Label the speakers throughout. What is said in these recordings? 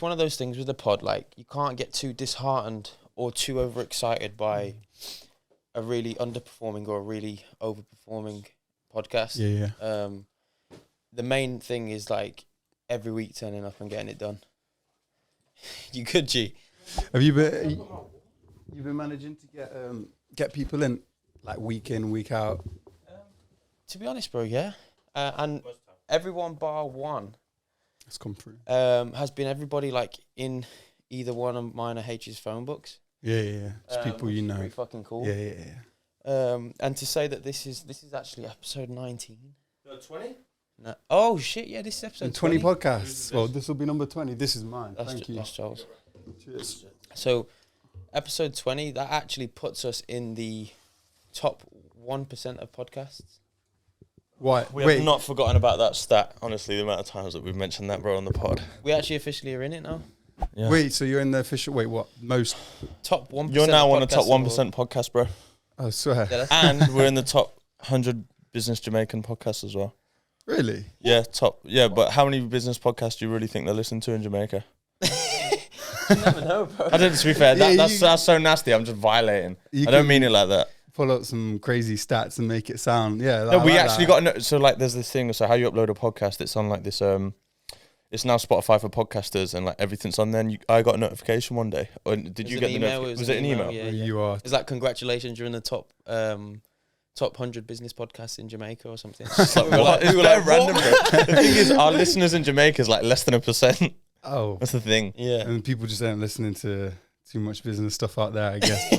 Speaker 1: one of those things with the pod, like, you can't get too disheartened or too overexcited by a really underperforming or a really overperforming podcast.
Speaker 2: Yeah.
Speaker 1: The main thing is, like, every week turning up and getting it done. You could, G.
Speaker 2: Have you been managing to get people in, like, week in, week out?
Speaker 1: To be honest, bro, yeah. And everyone bar one
Speaker 2: It's come through.
Speaker 1: has been everybody, like, in either one of mine or H's phone books.
Speaker 2: Yeah. It's people you know.
Speaker 1: Pretty fucking cool.
Speaker 2: Yeah.
Speaker 1: And to say that this is actually episode 19.
Speaker 3: 20?
Speaker 1: No. Oh shit! Yeah, this is episode
Speaker 2: 20 podcasts. Well, this will be number 20. This is mine. Thank you.
Speaker 1: That's Joel's.
Speaker 2: Cheers.
Speaker 1: So, episode 20, that actually puts us in the top 1% of podcasts.
Speaker 2: Why?
Speaker 3: We have not forgotten about that stat, honestly, the amount of times that we've mentioned that, bro, on the pod.
Speaker 1: We actually officially are in it now.
Speaker 3: Yeah.
Speaker 2: Wait, so you're in the official... Wait, what? Most...
Speaker 1: Top 1%.
Speaker 3: You're now on the top
Speaker 1: podcasts
Speaker 3: 1% podcast, bro.
Speaker 2: I swear.
Speaker 1: Yeah,
Speaker 3: And we're in the top 100 business Jamaican podcasts as well.
Speaker 2: Really?
Speaker 3: Yeah, top. Yeah, but how many business podcasts do you really think they listen to in Jamaica?
Speaker 1: You never know, bro.
Speaker 3: I don't, to be fair, that's so nasty. I'm just violating. I don't mean it like that.
Speaker 2: Pull up some crazy stats and make it sound... Yeah,
Speaker 3: No, we actually got... So, like, there's this thing. So, how you upload a podcast, it's on, like, this... It's now Spotify for podcasters, and, like, everything's on there. And I got a notification one day. Or did you get the notification? Was it an email?
Speaker 1: Yeah.
Speaker 2: You are...
Speaker 1: It's like, congratulations, you're in the top 100 business podcasts in Jamaica or something.
Speaker 3: Like, what? We were like random. The thing is, our listeners in Jamaica is like less than 1%.
Speaker 2: Oh.
Speaker 3: That's the thing.
Speaker 1: Yeah.
Speaker 2: And people just aren't listening to too much business stuff out there, I guess.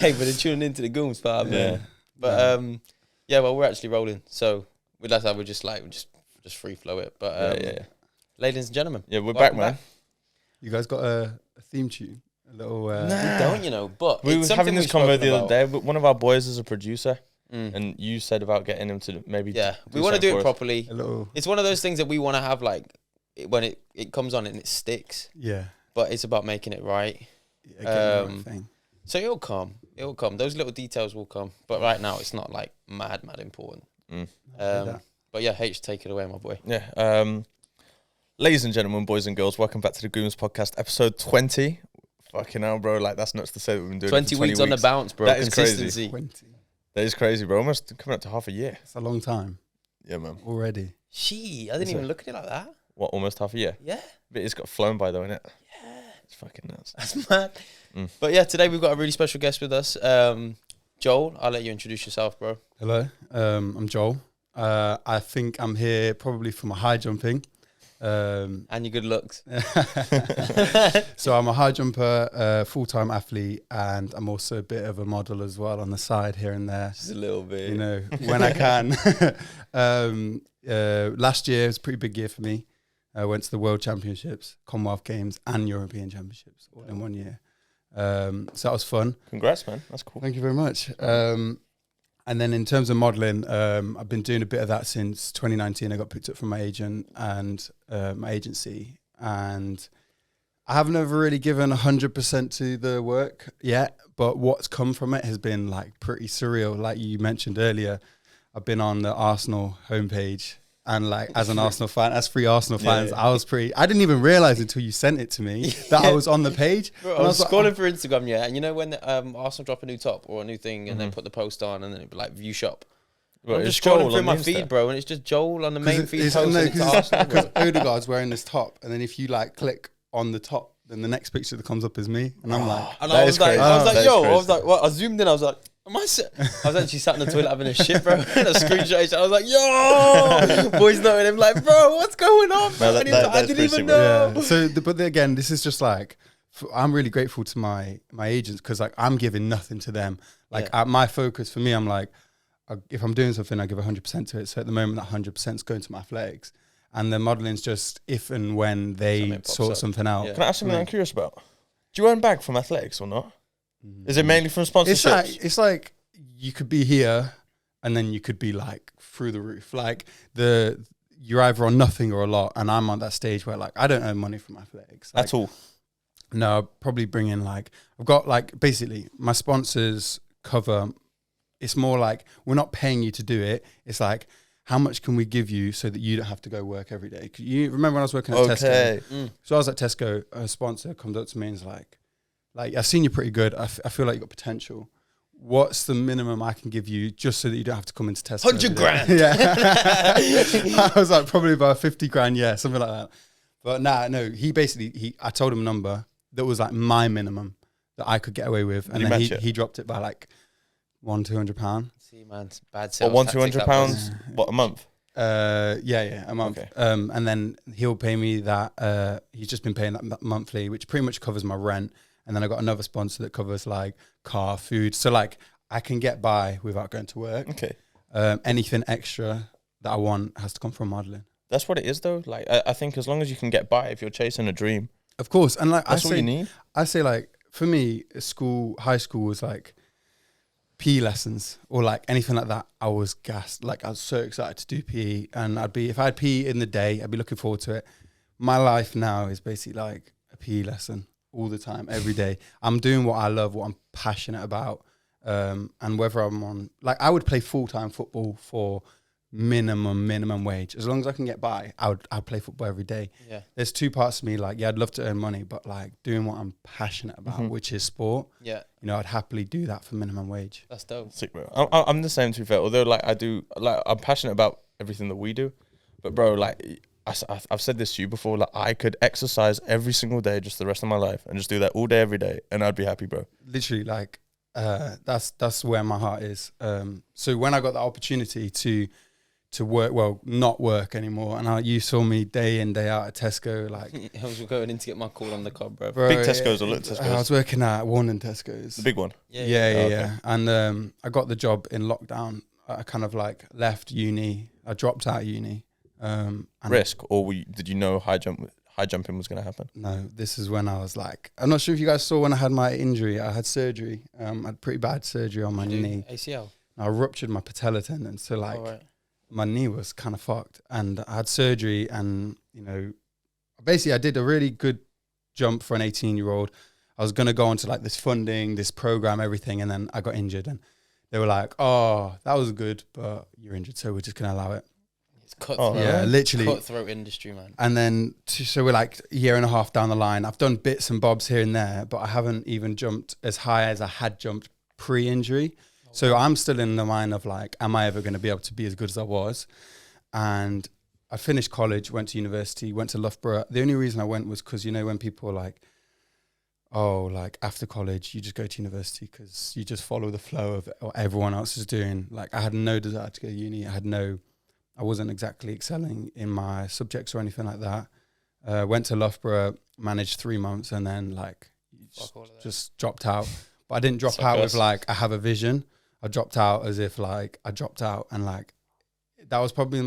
Speaker 1: Hey, but they're tuning into the Gooms part.
Speaker 3: Yeah.
Speaker 1: But yeah, well, we're actually rolling. So that's how we just free flow it. But
Speaker 3: yeah.
Speaker 1: Ladies and gentlemen.
Speaker 3: Yeah, we're back, man.
Speaker 2: You guys got a theme tune? A little...
Speaker 1: We don't, you know, but
Speaker 3: We
Speaker 1: it's
Speaker 3: were having
Speaker 1: something
Speaker 3: this
Speaker 1: we've
Speaker 3: convo
Speaker 1: spoken
Speaker 3: the other
Speaker 1: about.
Speaker 3: day, but one of our boys is a producer,
Speaker 1: Mm.
Speaker 3: and you said about getting him to maybe...
Speaker 1: Yeah,
Speaker 3: do
Speaker 1: we want to
Speaker 3: something
Speaker 1: do
Speaker 3: for
Speaker 1: it
Speaker 3: us.
Speaker 1: properly.
Speaker 2: A little...
Speaker 1: It's one of those things that we want to have, like, when it comes on and it sticks,
Speaker 2: Yeah.
Speaker 1: but it's about making it right.
Speaker 2: Yeah, get the right thing.
Speaker 1: So it'll come. Those little details will come. But right now, it's not, like, mad important. But yeah, H, take it away, my boy.
Speaker 3: Yeah. Ladies and gentlemen, boys and girls, welcome back to the Gooms Podcast, episode 20. Fucking hell, bro. Like, that's nuts to say that we've been doing
Speaker 1: 20
Speaker 3: it for 20
Speaker 1: weeks on the bounce, bro.
Speaker 3: That is crazy.
Speaker 1: Consistency.
Speaker 2: 20.
Speaker 3: That is crazy, bro. Almost coming up to half a year.
Speaker 2: It's a long time
Speaker 3: Yeah, man.
Speaker 2: already.
Speaker 1: Gee, I didn't even look at it like that.
Speaker 3: What, almost half a year?
Speaker 1: Yeah.
Speaker 3: But it's got flown by, though, innit?
Speaker 1: Yeah.
Speaker 3: It's fucking nuts.
Speaker 1: That's mad. But yeah, today we've got a really special guest with us. Joel, I'll let you introduce yourself, bro.
Speaker 2: Hello, I'm Joel. I think I'm here probably for my high jumping.
Speaker 1: And your good looks.
Speaker 2: So I'm a high jumper, full-time athlete, and I'm also a bit of a model as well on the side here and there.
Speaker 1: Just a little bit.
Speaker 2: You know, when I can. Last year was a pretty big year for me. I went to the World Championships, Commonwealth Games, and European Championships all in 1 year. So that was fun.
Speaker 3: Congrats, man. That's cool.
Speaker 2: Thank you very much. And then in terms of modelling, I've been doing a bit of that since 2019. I got picked up from my agent and my agency. And I have never really given 100% to the work yet. But what's come from it has been like pretty surreal. Like you mentioned earlier, I've been on the Arsenal homepage. And like as an Arsenal fan, as three Arsenal fans, I didn't even realise until you sent it to me that I was on the page.
Speaker 1: Bro, I was scrolling through Instagram, yeah, and you know when Arsenal drop a new top or a new thing and then put the post on and then it'd be like view shop.
Speaker 3: Well,
Speaker 1: I'm
Speaker 3: it's
Speaker 1: just scrolling
Speaker 3: Joel
Speaker 1: through
Speaker 3: on
Speaker 1: my
Speaker 3: Insta.
Speaker 1: feed, bro, and it's just Joel on the main feed posting it to
Speaker 2: Because
Speaker 1: Arsenal.
Speaker 2: Odegaard's wearing this top, and then if you like click on the top, then the next picture that comes up is me, and I'm like,
Speaker 1: And
Speaker 3: That
Speaker 1: I
Speaker 3: is
Speaker 1: was like,
Speaker 3: crazy.
Speaker 1: I was like,
Speaker 3: That is
Speaker 1: yo, I
Speaker 3: crazy.
Speaker 1: was like, what? I zoomed in, I was like, I was actually sat in the toilet having a shit, bro. And a screenshot. I was like, yo, boys knowing him, like, bro, what's going on?
Speaker 3: No,
Speaker 1: I
Speaker 3: that's
Speaker 1: didn't
Speaker 3: pretty
Speaker 1: even
Speaker 3: simple.
Speaker 1: know.
Speaker 2: yeah. So, but again, this is just like, I'm really grateful to my agents because like I'm giving nothing to them. Like my focus for me, I'm like, if I'm doing something, I give 100% to it. So at the moment, that 100% is going to my athletics, and the modeling's just if and when they sort something out.
Speaker 1: Yeah.
Speaker 3: Can I ask something I'm curious about? Do you earn back from athletics or not? Is it mainly from sponsorships?
Speaker 2: It's like you could be here and then you could be like through the roof. Like you're either on nothing or a lot, and I'm on that stage where like I don't earn money from athletics like,
Speaker 3: At all?
Speaker 2: No, I'll probably bring in like I've got like basically my sponsors cover. It's more like we're not paying you to do it. It's like how much can we give you so that you don't have to go work every day? 'Cause you remember when I was working at Tesco? So I was at Tesco, a sponsor comes up to me and is like, I've seen you're pretty good. I feel like you've got potential. What's the minimum I can give you just so that you don't have to come into Tesco?
Speaker 1: 100 grand.
Speaker 2: Yeah. I was like, probably about 50 grand. Yeah, something like that. But no, I told him a number that was like my minimum that I could get away with. And then he dropped it by like £200.
Speaker 1: See, man, it's bad sales.
Speaker 3: Or £200, what, a month?
Speaker 2: Yeah, a month.
Speaker 3: Okay.
Speaker 2: And then he'll pay me that. He's just been paying that monthly, which pretty much covers my rent. And then I got another sponsor that covers like car, food. So like I can get by without going to work.
Speaker 3: Okay.
Speaker 2: Anything extra that I want has to come from modeling.
Speaker 3: That's what it is, though. Like I think as long as you can get by, if you're chasing a dream,
Speaker 2: of course. And like
Speaker 3: that's all you need.
Speaker 2: I say like for me, high school was like PE lessons or like anything like that. I was gassed. Like I was so excited to do PE, and if I had PE in the day, I'd be looking forward to it. My life now is basically like a PE lesson all the time, every day. I'm doing what I love, what I'm passionate about, and whether I'm on, like I would play full-time football for minimum wage. As long as I can get by, I'd play football every day. Yeah. There's two parts of me, like, yeah, I'd love to earn money, but like doing what I'm passionate about, which is sport. Yeah. You know, I'd happily do that for minimum wage.
Speaker 1: That's dope.
Speaker 3: Sick, bro. I'm the same, to be fair. Although like I'm passionate about everything that we do, but bro, like I've said this to you before, like I could exercise every single day just the rest of my life and just do that all day, every day, and I'd be happy, bro.
Speaker 2: Literally, like that's where my heart is. So when I got the opportunity to work, well, not work anymore, and you saw me day in, day out at Tesco, like
Speaker 1: I was going in to get my call on the cob, bro.
Speaker 3: Big Tesco's or little Tesco's?
Speaker 2: I was working at Warren Tesco's.
Speaker 3: The big one?
Speaker 2: Yeah. And I got the job in lockdown. I kind of like left uni. I dropped out of uni.
Speaker 3: Risk, or did you know high jumping was going to happen?
Speaker 2: No, this is when I was like, I'm not sure if you guys saw when I had my injury. I had surgery. I had pretty bad surgery on my knee.
Speaker 1: ACL?
Speaker 2: I ruptured my patella tendon, so like my knee was kind of fucked. And I had surgery, and you know, basically I did a really good jump for an 18-year-old. I was going to go into like this funding, this program, everything, and then I got injured, and they were like, "Oh, that was good, but you're injured, so we're just going to allow it."
Speaker 1: Cutthroat.
Speaker 2: Yeah, literally
Speaker 1: cutthroat industry, man.
Speaker 2: And then so we're like a year and a half down the line. I've done bits and bobs here and there, but I haven't even jumped as high as I had jumped pre-injury. So I'm still in the mind of like, am I ever going to be able to be as good as I was? And I finished college, went to university, went to Loughborough. The only reason I went was because, you know, when people are like, oh, like after college, you just go to university because you just follow the flow of what everyone else is doing. Like I had no desire to go to uni. I wasn't exactly excelling in my subjects or anything like that. Went to Loughborough, managed 3 months, and then like just dropped out. But I didn't drop out with like I have a vision. I dropped out as if like I dropped out, and like that was probably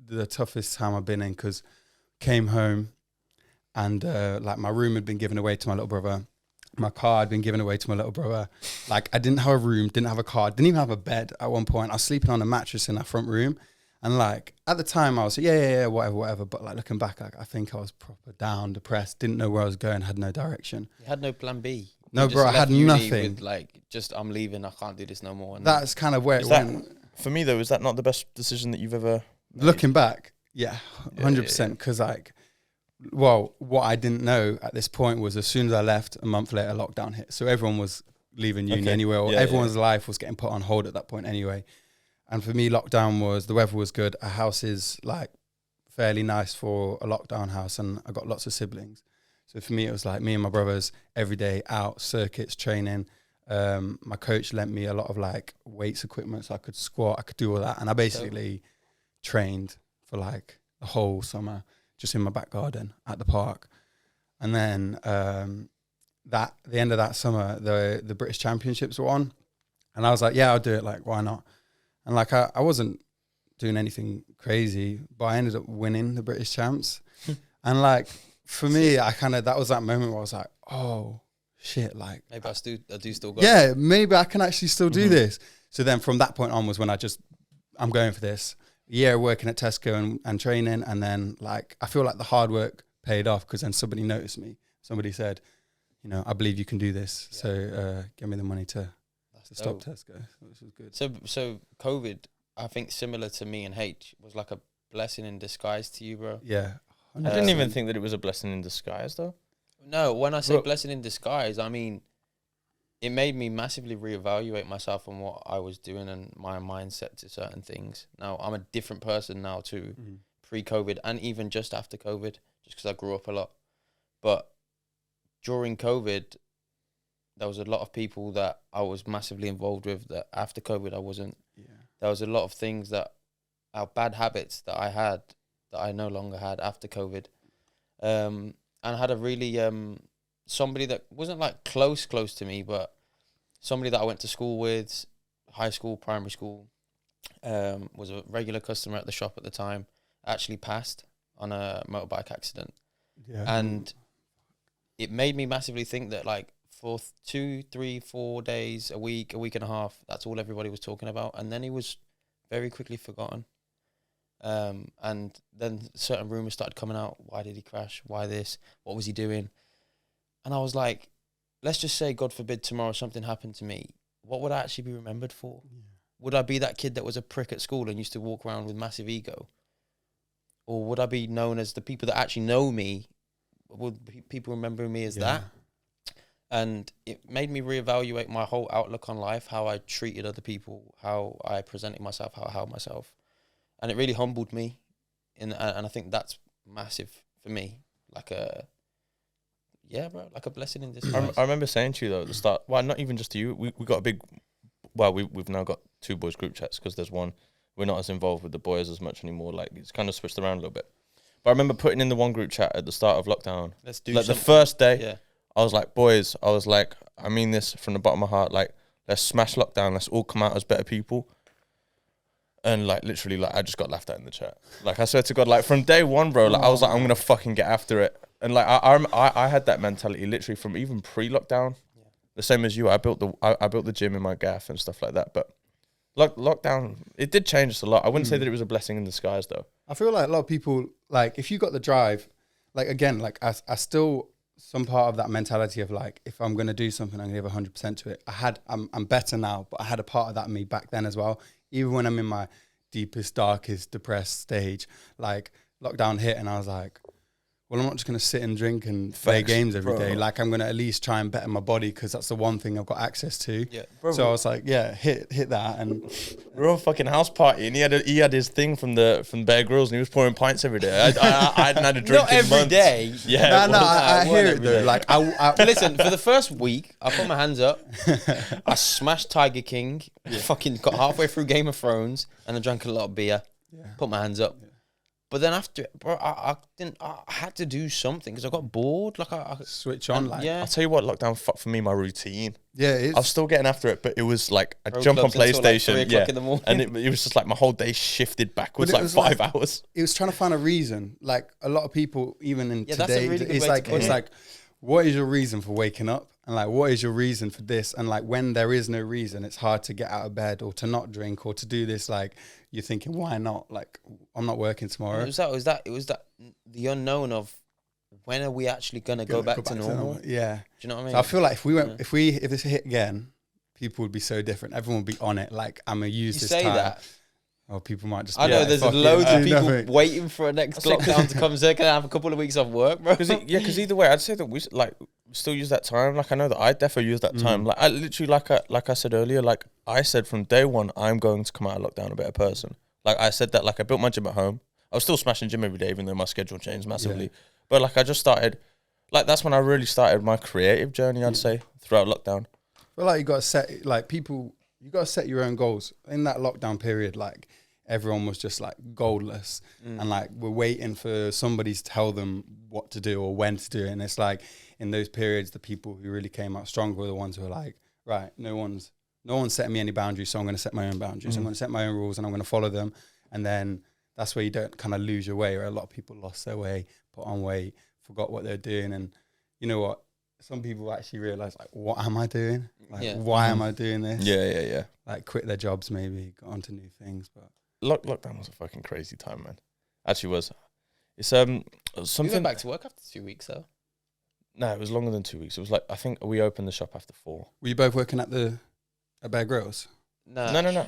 Speaker 2: the toughest time I've been in, because came home and like my room had been given away to my little brother. My car had been given away to my little brother. Like I didn't have a room, didn't have a car, didn't even have a bed at one point. I was sleeping on a mattress in our front room. And like at the time I was yeah, whatever. But like looking back, like I think I was proper down, depressed, didn't know where I was going, had no direction.
Speaker 1: You had no plan B.
Speaker 2: No, bro, I had nothing.
Speaker 1: With like, just I'm leaving, I can't do this no more. And
Speaker 2: that's kind of where it went.
Speaker 3: For me though, is that not the best decision that you've ever made?
Speaker 2: Looking back, yeah, 100%. Because like, well, what I didn't know at this point was as soon as I left, a month later, lockdown hit. So everyone was leaving uni anyway, or everyone's life was getting put on hold at that point anyway. And for me, lockdown was, the weather was good. A house is like fairly nice for a lockdown house, and I got lots of siblings. So for me, it was like me and my brothers every day out, circuits, training. My coach lent me a lot of like weights equipment, so I could squat, I could do all that. And I basically trained for like the whole summer just in my back garden at the park. And then the end of that summer, the British Championships were on. And I was like, yeah, I'll do it. Like, why not? And like, I wasn't doing anything crazy, but I ended up winning the British Champs. And like, for me, that was that moment where I was like, oh shit, like.
Speaker 1: Maybe I do still go.
Speaker 2: Yeah, maybe I can actually still do this. So then from that point on was when I'm going for this. A year working at Tesco and training. And then like, I feel like the hard work paid off, because then somebody noticed me. Somebody said, you know, I believe you can do this. Yeah. So give me the money to stop Tesco, which was good.
Speaker 1: So COVID, I think similar to me and H, was like a blessing in disguise to you, bro.
Speaker 2: Yeah.
Speaker 3: I didn't even think that it was a blessing in disguise, though.
Speaker 1: No, when I say blessing in disguise, I mean, it made me massively reevaluate myself on what I was doing and my mindset to certain things. Now, I'm a different person now to pre-COVID and even just after COVID, just because I grew up a lot. But during COVID, there was a lot of people that I was massively involved with that after COVID I wasn't. Yeah. There was a lot of things bad habits that I had that I no longer had after COVID. And I had a really, somebody that wasn't like close to me, but somebody that I went to school with, high school, primary school, was a regular customer at the shop at the time, actually passed on a motorbike accident. Yeah. And it made me massively think that like for 2, 3, 4 days, a week and a half, that's all everybody was talking about. And then he was very quickly forgotten. And then certain rumors started coming out. Why did he crash? Why this? What was he doing? And I was like, let's just say, God forbid, tomorrow something happened to me. What would I actually be remembered for? Yeah. Would I be that kid that was a prick at school and used to walk around with massive ego? Or would I be known as the people that actually know me? Would people remember me as that? And it made me reevaluate my whole outlook on life, how I treated other people, how I presented myself, how I held myself. And it really humbled me. And I think that's massive for me. Like a blessing in disguise.
Speaker 3: I remember saying to you, though, at the start, well, not even just to you, we got a big, well, we've now got 2 boys group chats because there's one, we're not as involved with the boys as much anymore. Like, it's kind of switched around a little bit. But I remember putting in the one group chat at the start of lockdown.
Speaker 1: Let's do
Speaker 3: like something. The first day, I was like, boys, I mean this from the bottom of my heart, like, let's smash lockdown, let's all come out as better people. And like literally, like I just got laughed at in the chat. Like I swear to God, like from day one, bro, like I was like, I'm gonna fucking get after it. And like I had that mentality literally from even pre-lockdown. Yeah. The same as you, I built the gym in my gaff and stuff like that. But lockdown, it did change us a lot. I wouldn't say that it was a blessing in disguise, though.
Speaker 2: I feel like a lot of people, like if you got the drive, like again, like I still some part of that mentality of like if I'm gonna do something, I'm gonna give 100% to it. I'm better now, but I had a part of that in me back then as well. Even when I'm in my deepest, darkest, depressed stage, like lockdown hit and I was like, well, I'm not just going to sit and drink and play games every day. Like I'm going to at least try and better my body because that's the one thing I've got access to. Yeah, bro, so I was like, yeah, hit that. And
Speaker 3: we're on a fucking house party and he had his thing from Bear Grylls and he was pouring pints every day. I hadn't had a drink
Speaker 1: not every
Speaker 3: months.
Speaker 1: Day.
Speaker 2: Yeah, no, I hear it though. Like
Speaker 1: listen, for the first week, I put my hands up. I smashed Tiger King. Fucking got halfway through Game of Thrones and I drank a lot of beer. Yeah. Put my hands up. Yeah. But then after, bro, I had to do something because I got bored. Like I
Speaker 2: switch on. Like
Speaker 3: I'll tell you what, lockdown fucked for me my routine.
Speaker 2: Yeah, it is.
Speaker 3: I was still getting after it, but it was like I jump on PlayStation,
Speaker 1: like 3 o'clock in the morning.
Speaker 3: And it was just like my whole day shifted backwards like 5 hours.
Speaker 2: It was trying to find a reason. Like a lot of people, even in today,
Speaker 1: that's a really good
Speaker 2: it's like, what is your reason for waking up? And like, what is your reason for this? And like, when there is no reason, it's hard to get out of bed or to not drink or to do this. Like, you're thinking, why not? Like, I'm not working tomorrow.
Speaker 1: It was that the unknown of when are we actually gonna go back to normal?
Speaker 2: Yeah.
Speaker 1: Do you know what I mean?
Speaker 2: So I feel like if this hit again, people would be so different. Everyone would be on it. Like, I'm gonna use this time. That. Oh, people might just.
Speaker 1: I know there's loads of people waiting for a next lockdown to come so they can have a couple of weeks off work, bro.
Speaker 3: Because either way, I'd say that we still use that time. Like I know that I definitely use that time. Like I literally, like I said earlier, like I said from day one, I'm going to come out of lockdown a better person. Like I said that, like I built my gym at home. I was still smashing gym every day, even though my schedule changed massively. Yeah. But like I just started, like that's when I really started my creative journey. I'd say throughout lockdown.
Speaker 2: Well, like you got to set you got to set your own goals in that lockdown period. Like everyone was just like goalless and like we're waiting for somebody to tell them what to do or when to do it. And it's like in those periods, the people who really came out stronger were the ones who are like, right, no one's setting me any boundaries, so I'm going to set my own boundaries. I'm going to set my own rules and I'm going to follow them. And then that's where you don't kind of lose your way, where a lot of people lost their way, put on weight, forgot what they're doing. And you know what? Some people actually realize, like, what am I doing? Like, why am I doing this?
Speaker 3: Yeah.
Speaker 2: Like, quit their jobs, maybe, got onto new things. But
Speaker 3: lockdown was a fucking crazy time, man. Actually was. It's something.
Speaker 1: You went back to work after 2 weeks, though.
Speaker 3: No, it was longer than 2 weeks. It was like I think we opened the shop after 4.
Speaker 2: Were you both working at Bear Grylls?
Speaker 3: No.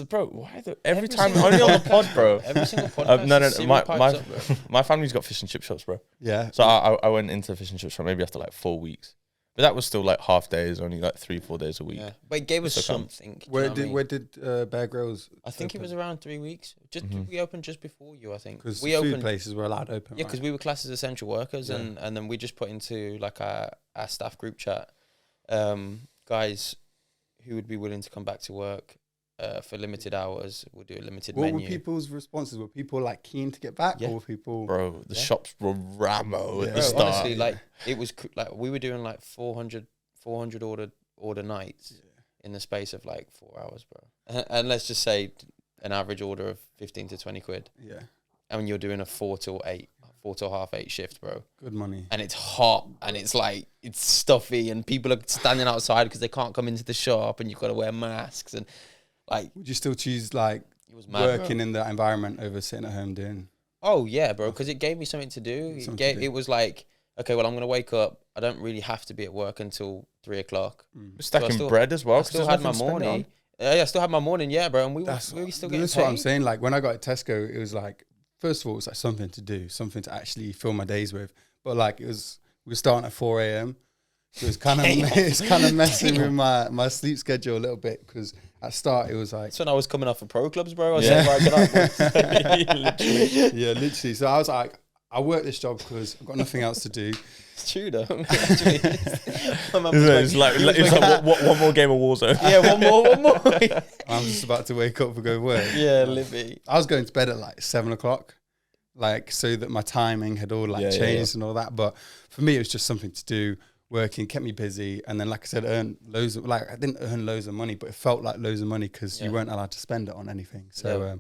Speaker 3: Bro, why every time only on the pod, bro?
Speaker 1: Every single podcast.
Speaker 3: No. My family's got fish and chip shops, bro.
Speaker 2: Yeah.
Speaker 3: So I went into fish and chip shop maybe after like 4 weeks, but that was still like half days, only like 3-4 days a week.
Speaker 1: Yeah, but it gave us something.
Speaker 2: Where did Bear Grylls?
Speaker 1: I think it was around 3 weeks. We opened just before you, I think.
Speaker 2: Because
Speaker 1: we
Speaker 2: food places were allowed to open.
Speaker 1: Yeah, because we were classed as essential workers, and then we just put into like our staff group chat, guys who would be willing to come back to work for limited hours. We'll do a limited menu.
Speaker 2: What were people's responses? Were people like keen to get back, or were people?
Speaker 3: Bro, the shops were ramo at the
Speaker 1: Bro,
Speaker 3: start.
Speaker 1: honestly, like it was like we were doing like 400 order nights in the space of like 4 hours, bro. And let's just say an average order of 15 to 20 quid.
Speaker 2: Yeah.
Speaker 1: And you're doing a 4 till half 8 shift, bro.
Speaker 2: Good money.
Speaker 1: And it's hot, and it's like it's stuffy, and people are standing outside because they can't come into the shop, and you've got to wear masks, and like.
Speaker 2: Would you still choose like working in that environment over sitting at home doing?
Speaker 1: Oh yeah, bro, because it gave me something to do. It was like, okay, well, I'm gonna wake up. I don't really have to be at work until 3 o'clock.
Speaker 3: Stacking bread as well.
Speaker 1: I still had my morning. I still had my morning, yeah, bro. And we were still getting paid.
Speaker 2: That's what I'm saying. Like when I got at Tesco, it was like, first of all, it was like something to do, something to actually fill my days with. But like we were starting at 4 a.m. So it was kind of messing with my sleep schedule a little bit, because at start it was like.
Speaker 1: That's when I was coming off of pro clubs, bro. I was saying, right, get up.
Speaker 2: Literally. So I was like, I work this job because I've got nothing else to do.
Speaker 1: It's true though.
Speaker 3: It's like one more game of Warzone.
Speaker 1: Yeah, one more.
Speaker 2: I'm just about to wake up and go work.
Speaker 1: Yeah, Libby.
Speaker 2: I was going to bed at like 7 o'clock, like so that my timing had all like changed and all that. But for me, it was just something to do. Working kept me busy, and then like I said, earn loads of I didn't earn loads of money, but it felt like loads of money because you weren't allowed to spend it on anything. So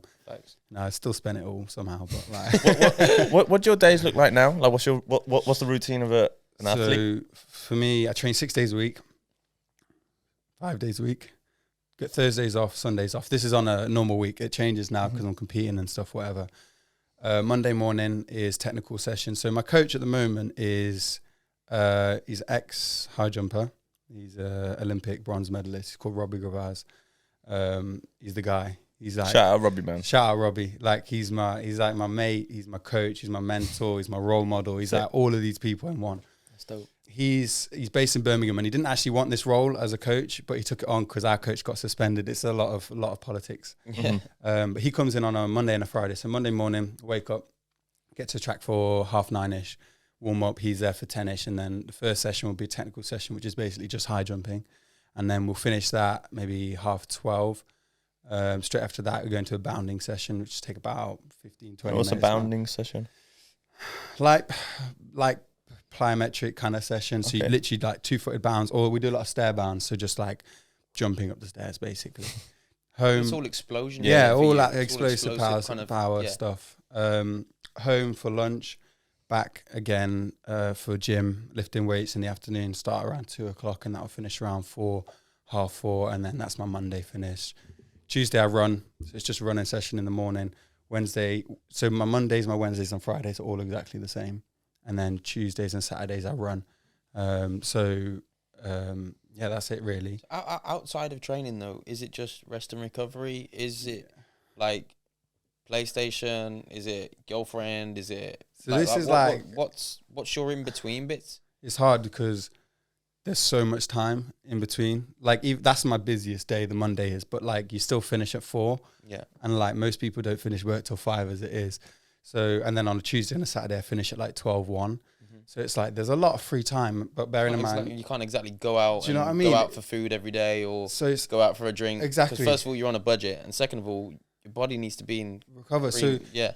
Speaker 2: no, I still spent it all somehow. But like,
Speaker 3: what do your days look like now? Like, what's the routine of an athlete?
Speaker 2: So for me, I train 6 days a week, 5 days a week. Get Thursdays off, Sundays off. This is on a normal week. It changes now because I'm competing and stuff, whatever. Monday morning is technical session. So my coach at the moment is. He's ex high jumper. He's a Olympic bronze medalist. He's called Robbie Gravaz. He's the guy. He's like
Speaker 3: shout out Robbie, man.
Speaker 2: Shout out Robbie. Like he's like my mate. He's my coach. He's my mentor. He's my role model. He's like all of these people in one.
Speaker 1: That's dope.
Speaker 2: He's based in Birmingham, and he didn't actually want this role as a coach, but he took it on because our coach got suspended. It's a lot of politics.
Speaker 1: Yeah.
Speaker 2: But he comes in on a Monday and a Friday. So Monday morning, wake up, get to track for 9:30. Warm up, he's there for 10ish, and then the first session will be a technical session, which is basically just high jumping, and then we'll finish that maybe 12:30. Straight after that, we go into a bounding session, which will take about 15-20 minutes.
Speaker 3: What's a bounding session?
Speaker 2: Like plyometric kind of session. So you literally like 2-footed bounds, or we do a lot of stair bounds, so just like jumping up the stairs basically. Home,
Speaker 1: it's all explosion.
Speaker 2: Yeah, all that explosive power stuff. Home for lunch. Back again for gym, lifting weights in the afternoon, start around 2 o'clock, and that'll finish around 4, half 4, and then that's my Monday finish. Tuesday I run, so it's just a running session in the morning. Wednesday, so my Mondays, my Wednesdays and Fridays are all exactly the same. And then Tuesdays and Saturdays I run. That's it really.
Speaker 1: Outside of training though, is it just rest and recovery? Is it like PlayStation? Is it girlfriend? Is it?
Speaker 2: So this is like
Speaker 1: what's your in between bits?
Speaker 2: It's hard because there's so much time in between. Like that's my busiest day. The Monday is, but like you still finish at 4.
Speaker 1: Yeah.
Speaker 2: And like most people don't finish work till 5 as it is. So and then on a Tuesday and a Saturday I finish at like 12:01. So it's like there's a lot of free time. But bearing in mind,
Speaker 1: you can't exactly go out.
Speaker 2: Do you know what I mean?
Speaker 1: Go out for food every day, or go out for a drink.
Speaker 2: Exactly.
Speaker 1: Because first of all, you're on a budget, and second of all, your body needs to be in
Speaker 2: recover. So
Speaker 1: yeah.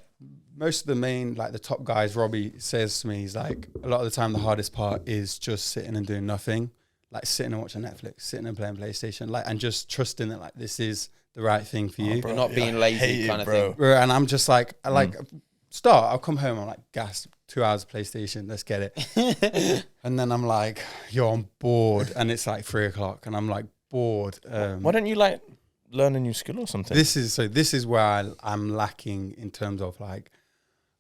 Speaker 2: Most of the main, like the top guys, Robbie says to me, he's like, a lot of the time the hardest part is just sitting and doing nothing, like sitting and watching Netflix, sitting and playing PlayStation, like, and just trusting that like this is the right thing for you.
Speaker 1: Bro, not being lazy kind of thing.
Speaker 2: And I'm just like, I'll come home, I'm like, gas, 2 hours of PlayStation, let's get it. And then I'm like, I'm bored, and it's like 3 o'clock, and I'm like bored.
Speaker 3: Why don't you like learn a new skill or something?
Speaker 2: This is where I'm lacking in terms of like,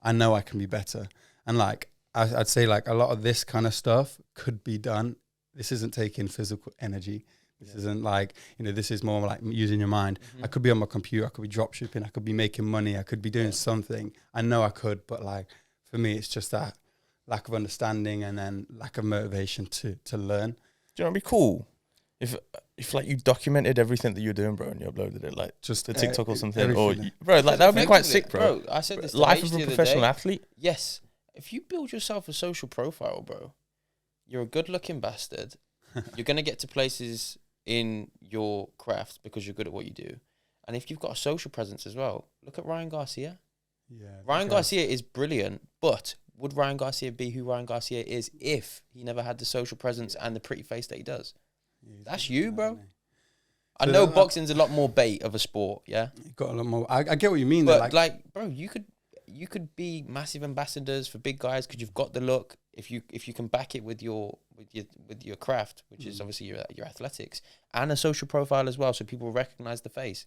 Speaker 2: I know I can be better. And like, I'd say like a lot of this kind of stuff could be done. This isn't taking physical energy. This isn't like, this is more like using your mind. I could be on my computer, I could be drop shipping, I could be making money, I could be doing something. I know I could, but like for me, it's just that lack of understanding and then lack of motivation to learn.
Speaker 3: Do you know what'd be cool? If like you documented everything that you're doing, bro, and you uploaded it, like just a TikTok or something, bro, like that would be quite sick, bro.
Speaker 1: I said this.
Speaker 3: Life of a professional athlete.
Speaker 1: Yes, if you build yourself a social profile, bro, you're a good-looking bastard. You're gonna get to places in your craft because you're good at what you do, and if you've got a social presence as well, look at Ryan Garcia.
Speaker 2: Yeah,
Speaker 1: Ryan Garcia is brilliant, but would Ryan Garcia be who Ryan Garcia is if he never had the social presence and the pretty face that he does? That's you, bro. I know boxing's a lot more bait of a sport, yeah.
Speaker 2: You got a lot more. I get what you mean,
Speaker 1: but like, bro, you could be massive ambassadors for big guys because you've got the look. If you can back it with your craft, which is obviously your athletics, and a social profile as well, so people recognize the face.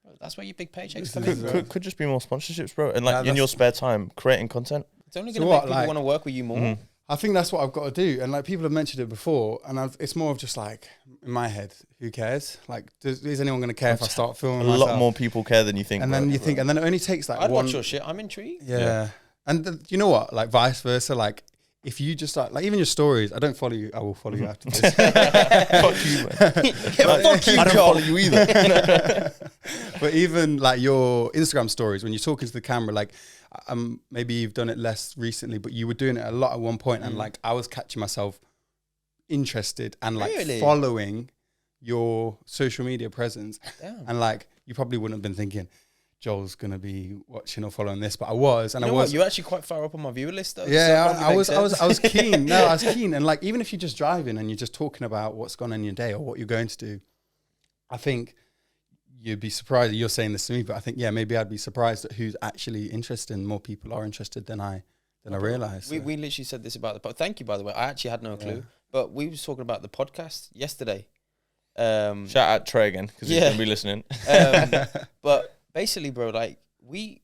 Speaker 1: Bro, that's where your big paychecks come in.
Speaker 3: Could just be more sponsorships, bro, and like in your spare time, creating content.
Speaker 1: It's only going to make people want to work with you more.
Speaker 3: Mm-hmm.
Speaker 2: I think that's what I've got to do. And like people have mentioned it before, and it's more of just like in my head, who cares? Like, is anyone going to care if I start filming myself?
Speaker 3: A lot more people care than you think.
Speaker 2: And then you think, and then it only takes like
Speaker 1: I'd watch your shit. I'm intrigued.
Speaker 2: Yeah. And you know what? Like vice versa. Like if you just like even your stories, I don't follow you. I will follow you after this.
Speaker 3: Fuck you, man.
Speaker 1: Fuck you,
Speaker 3: I don't follow you either.
Speaker 2: But even like your Instagram stories, when you're talking to the camera, like maybe you've done it less recently, but you were doing it a lot at one point, and like I was catching myself interested and like following your social media presence. Damn. And like you probably wouldn't have been thinking Joel's gonna be watching or following this, but I was, and
Speaker 1: you're actually quite far up on my viewer list though.
Speaker 2: Yeah, so I was keen. No, I was keen, and like even if you're just driving and you're just talking about what's gone on in your day or what you're going to do, I think you'd be surprised. You're saying this to me, but I think maybe I'd be surprised at who's actually interested. And more people are interested than I realised.
Speaker 1: We literally said this about the podcast. Thank you, by the way. I actually had no clue, but we was talking about the podcast yesterday.
Speaker 3: Shout out Trey again because he's gonna be listening.
Speaker 1: But basically, bro, like we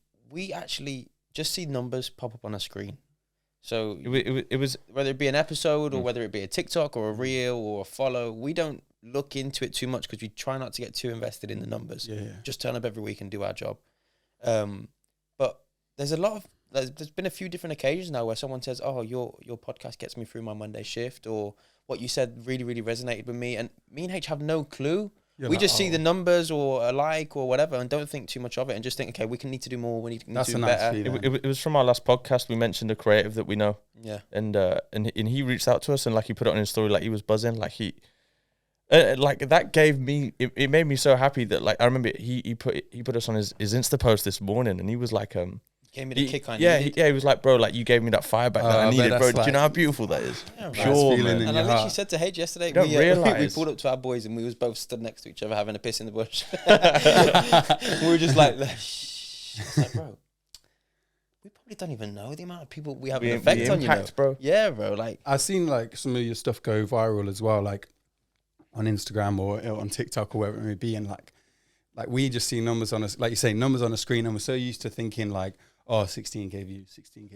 Speaker 1: actually just see numbers pop up on a screen. So
Speaker 3: it was
Speaker 1: whether it be an episode or whether it be a TikTok or a reel or a follow, we don't look into it too much because we try not to get too invested in the numbers. Just turn up every week and do our job. But there's been a few different occasions now where someone says, "Oh, your podcast gets me through my Monday shift," or what you said really, really resonated with me. And me and H have no clue. We just see the numbers or a like or whatever and don't think too much of it and just think, okay, we need to do more. We need to do better.
Speaker 3: It was from our last podcast. We mentioned a creative that we know.
Speaker 1: Yeah.
Speaker 3: And he reached out to us and like he put it on his story, like he was buzzing, like he, like that gave me, it made me so happy that like, I remember he put us on his Insta post this morning and he was like,
Speaker 1: gave me the kick I
Speaker 3: needed. He was like, bro, like you gave me that fire back that I needed, bro. Do you know how beautiful that is?
Speaker 1: Yeah,
Speaker 3: pure, man.
Speaker 1: And I literally said to H yesterday, we pulled up to our boys and we was both stood next to each other having a piss in the bush. We were just like, shh. It's like, bro, we probably don't even know the amount of people we have an effect on,
Speaker 3: bro.
Speaker 1: Yeah, bro. Like
Speaker 2: I've seen like some of your stuff go viral as well, like on Instagram or on TikTok or wherever it may be, and like we just see numbers on us, like you say, numbers on a screen, and we're so used to thinking like, oh, 16k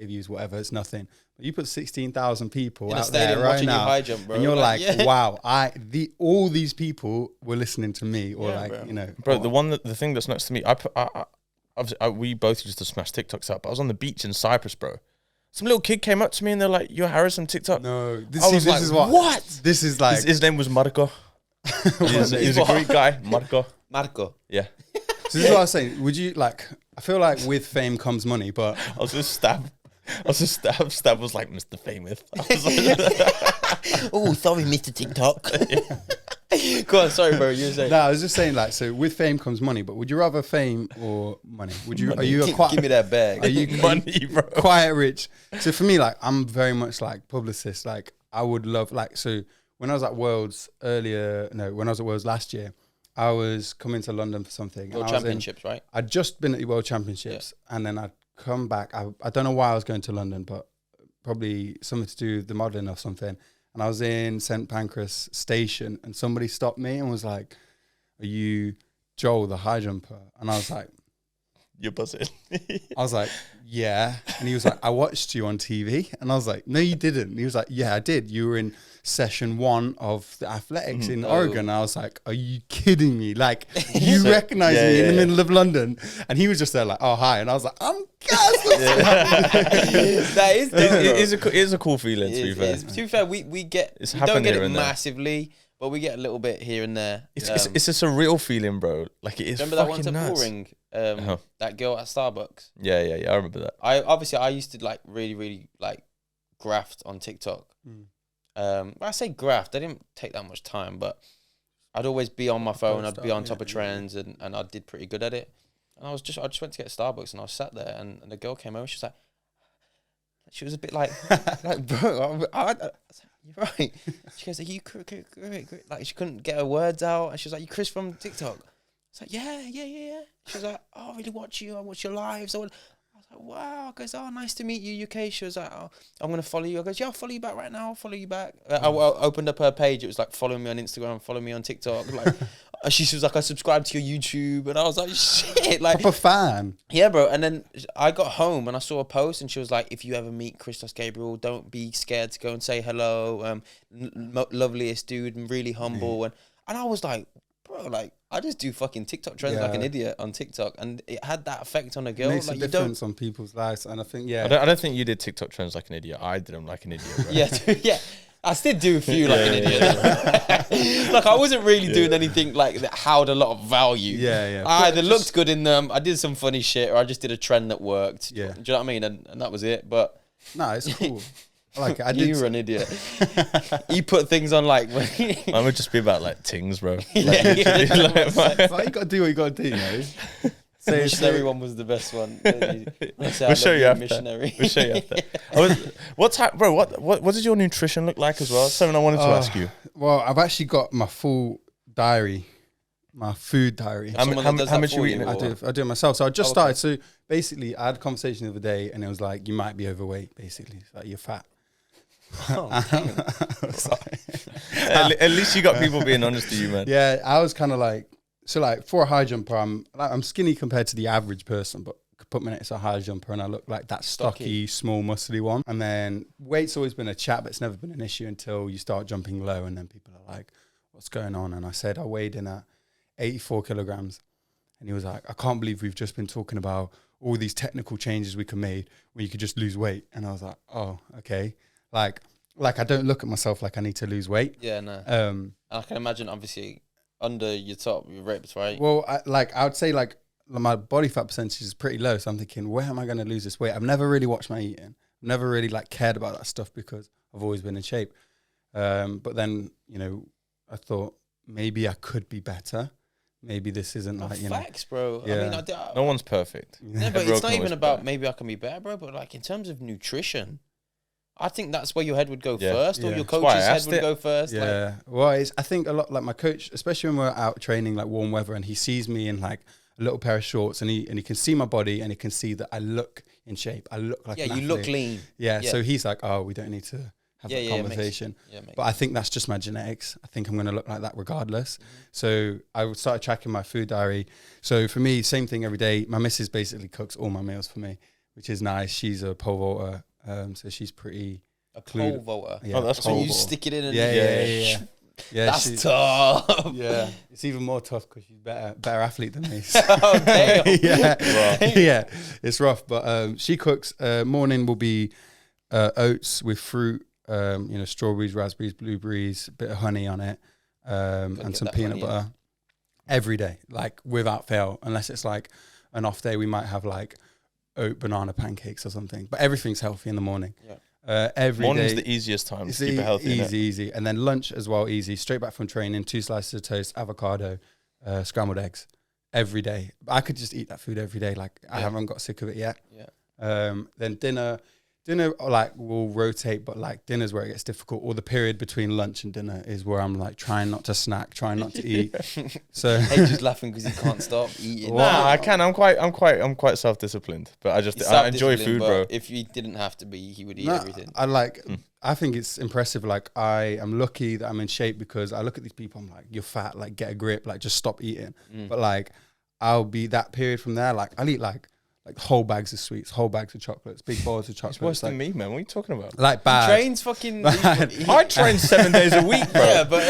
Speaker 2: views, whatever, it's nothing. But you put 16,000 people out there right now,
Speaker 1: high jump, bro.
Speaker 2: And you're like, wow, all these people were listening to me, or
Speaker 3: bro. Bro, the thing that's next to me, we both used to smash TikToks up. I was on the beach in Cyprus, bro. Some little kid came up to me and they're like, "You're Harris from TikTok."
Speaker 2: No, this is what? This is like
Speaker 3: his name was Marco. He's a Greek guy, Marco. Yeah.
Speaker 2: So this is what I was saying. Would you like? I feel like with fame comes money, but
Speaker 3: I was just Stab was like Mr. Famous.
Speaker 1: Oh, sorry, Mr. TikTok. Go on, sorry, bro. You were saying?
Speaker 2: No, I was just saying like, so with fame comes money, but would you rather fame or money? Would you? Are you
Speaker 1: give me that bag?
Speaker 2: Are you
Speaker 3: money, bro?
Speaker 2: Quite rich. So for me, like, I'm very much like publicist. Like, I would love like so when I was at Worlds last year. I was coming to London for something.
Speaker 1: World Championships, right?
Speaker 2: I'd just been at the World Championships, and then I'd come back. I don't know why I was going to London, but probably something to do with the modelling or something. And I was in St. Pancras Station, and somebody stopped me and was like, "Are you Joel, the high jumper?" And I was like,
Speaker 3: You're buzzing.
Speaker 2: I was like, yeah. And he was like, I watched you on TV. And I was like, no, you didn't. And he was like, yeah, I did. You were in session 1 of the athletics in Oregon. I was like, are you kidding me? Like, you recognize me in the middle of London. And he was just there like, oh, hi. And I was like, I'm gassed.
Speaker 1: That is
Speaker 3: It is a cool feeling, to be fair.
Speaker 1: To be fair, we get, we don't get it massively, but we get a little bit here and there.
Speaker 3: It's a surreal feeling, bro. Like, it is
Speaker 1: remember that one
Speaker 3: fucking
Speaker 1: at
Speaker 3: nuts.
Speaker 1: Bullring? That girl at Starbucks.
Speaker 3: Yeah, I remember that.
Speaker 1: I used to like really like graft on TikTok. When I say graft, I didn't take that much time, but I'd always be on my phone. I'd be on top of trends, and I did pretty good at it. And I just went to get Starbucks, and I was sat there, and the girl came over. She was a bit like bro, I was like, you're right. She goes, are you great? Like, she couldn't get her words out, and she was like, you Chris from TikTok? I was like, yeah. She was like, oh, I really watch you. I watch your lives. I was like, wow. I goes, oh, nice to meet you, UK. She was like, oh, I'm going to follow you. I goes, yeah, I'll follow you back right now. I'll follow you back. I opened up her page. It was like, follow me on Instagram, follow me on TikTok. Like, she was like, I subscribed to your YouTube. And I was like, shit. Like,
Speaker 2: proper fan.
Speaker 1: Yeah, bro. And then I got home and I saw a post and she was like, if you ever meet Christos Gabriel, don't be scared to go and say hello. Loveliest dude and really humble. And I was like, bro, like, I just do fucking TikTok trends like an idiot on TikTok, and it had that effect on a girl.
Speaker 2: It makes
Speaker 1: like,
Speaker 2: a difference on people's lives, and I think
Speaker 3: I don't think you did TikTok trends like an idiot. I did them like an idiot. Bro.
Speaker 1: yeah. I still do a few like an idiot. Like, I wasn't really doing anything like that held a lot of value.
Speaker 2: Yeah.
Speaker 1: I either looked good in them, I did some funny shit, or I just did a trend that worked.
Speaker 2: Yeah.
Speaker 1: Do you know what I mean? And that was it. But
Speaker 2: no, it's cool. I like it.
Speaker 1: You were an idiot. You put things on like.
Speaker 3: Mine would just be about like tings, bro.
Speaker 2: You gotta do what you gotta do, you know.
Speaker 1: Missionary one was the best one.
Speaker 3: We'll show you after. Missionary. We'll show you after. Bro, what does your nutrition look like as well? Something I wanted to ask you.
Speaker 2: Well, I've actually got my full diary, my food diary.
Speaker 3: How much you eating?
Speaker 2: I do it myself. So I just started. So basically, I had a conversation the other day, and it was like, you might be overweight. Basically, it's like, you're fat.
Speaker 3: Oh, at least you got people being honest to you, man.
Speaker 2: Yeah, I was kind of like, so like for a high jumper, I'm skinny compared to the average person, but put me next to a high jumper and I look like that stocky, small, muscly one. And then weight's always been a chat, but it's never been an issue until you start jumping low, and then people are like, what's going on? And I said I weighed in at 84 kilograms, and he was like, I can't believe we've just been talking about all these technical changes we can make where you could just lose weight. And I was like, oh, okay. Like I don't look at myself like I need to lose weight.
Speaker 1: Yeah, no. I can imagine, obviously, under your top, you're ripped, right?
Speaker 2: Well, I would say like my body fat percentage is pretty low. So I'm thinking, where am I going to lose this weight? I've never really watched my eating. I've never really like cared about that stuff because I've always been in shape. But then, you know, I thought maybe I could be better. Maybe this isn't like, you
Speaker 1: facts, bro.
Speaker 2: Yeah.
Speaker 1: I mean,
Speaker 3: no one's perfect.
Speaker 1: Yeah, but it's not even about maybe I can be better, bro. But like in terms of nutrition, I think that's where your head would go first, or your coach's head would go first.
Speaker 2: Yeah. Well, I think a lot like my coach, especially when we're out training like warm weather, and he sees me in like a little pair of shorts, and he can see my body, and he can see that I look in shape. I look like an
Speaker 1: you look
Speaker 2: athlete.
Speaker 1: lean.
Speaker 2: Yeah. So he's like, oh, we don't need to have that conversation. But I think that's just my genetics. I think I'm going to look like that regardless. So I started tracking my food diary. So for me, same thing every day. My missus basically cooks all my meals for me, which is nice. She's a pole vaulter. So she's pretty
Speaker 1: pole vaulter.
Speaker 2: Yeah,
Speaker 3: that's
Speaker 1: cool. So you stick it in and
Speaker 2: yeah.
Speaker 1: That's tough.
Speaker 2: Yeah, it's even more tough because she's better athlete than me.
Speaker 1: Oh damn.
Speaker 2: Yeah, it's rough. But she cooks. Morning will be oats with fruit. Strawberries, raspberries, blueberries, a bit of honey on it, and some peanut butter every day, like without fail. Unless it's like an off day, we might have like oat banana pancakes or something, but everything's healthy in the morning. Every
Speaker 3: morning's
Speaker 2: day,
Speaker 3: the easiest time to keep it healthy.
Speaker 2: Easy. And then lunch as well, easy. Straight back from training, 2 slices of toast, avocado, scrambled eggs every day. I could just eat that food every day. Like I haven't got sick of it yet. Then dinner like will rotate, but like dinner's where it gets difficult, or the period between lunch and dinner is where I'm like trying not to snack, trying not to eat. So
Speaker 1: He's just laughing because he can't stop eating.
Speaker 3: Nah, I can. I'm quite self-disciplined, but I enjoy food, bro.
Speaker 1: If he didn't have to be, he would eat everything.
Speaker 2: I think it's impressive. Like I am lucky that I'm in shape because I look at these people. I'm like, you're fat. Like get a grip. Like just stop eating. But like I'll be that period from there. Like I'll eat like whole bags of sweets, whole bags of chocolates, big bowls of chocolates.
Speaker 3: It's worse than me, man. What are you talking about?
Speaker 2: Like bad.
Speaker 1: Trains fucking.
Speaker 3: I train 7 days a week, bro.
Speaker 1: Yeah, but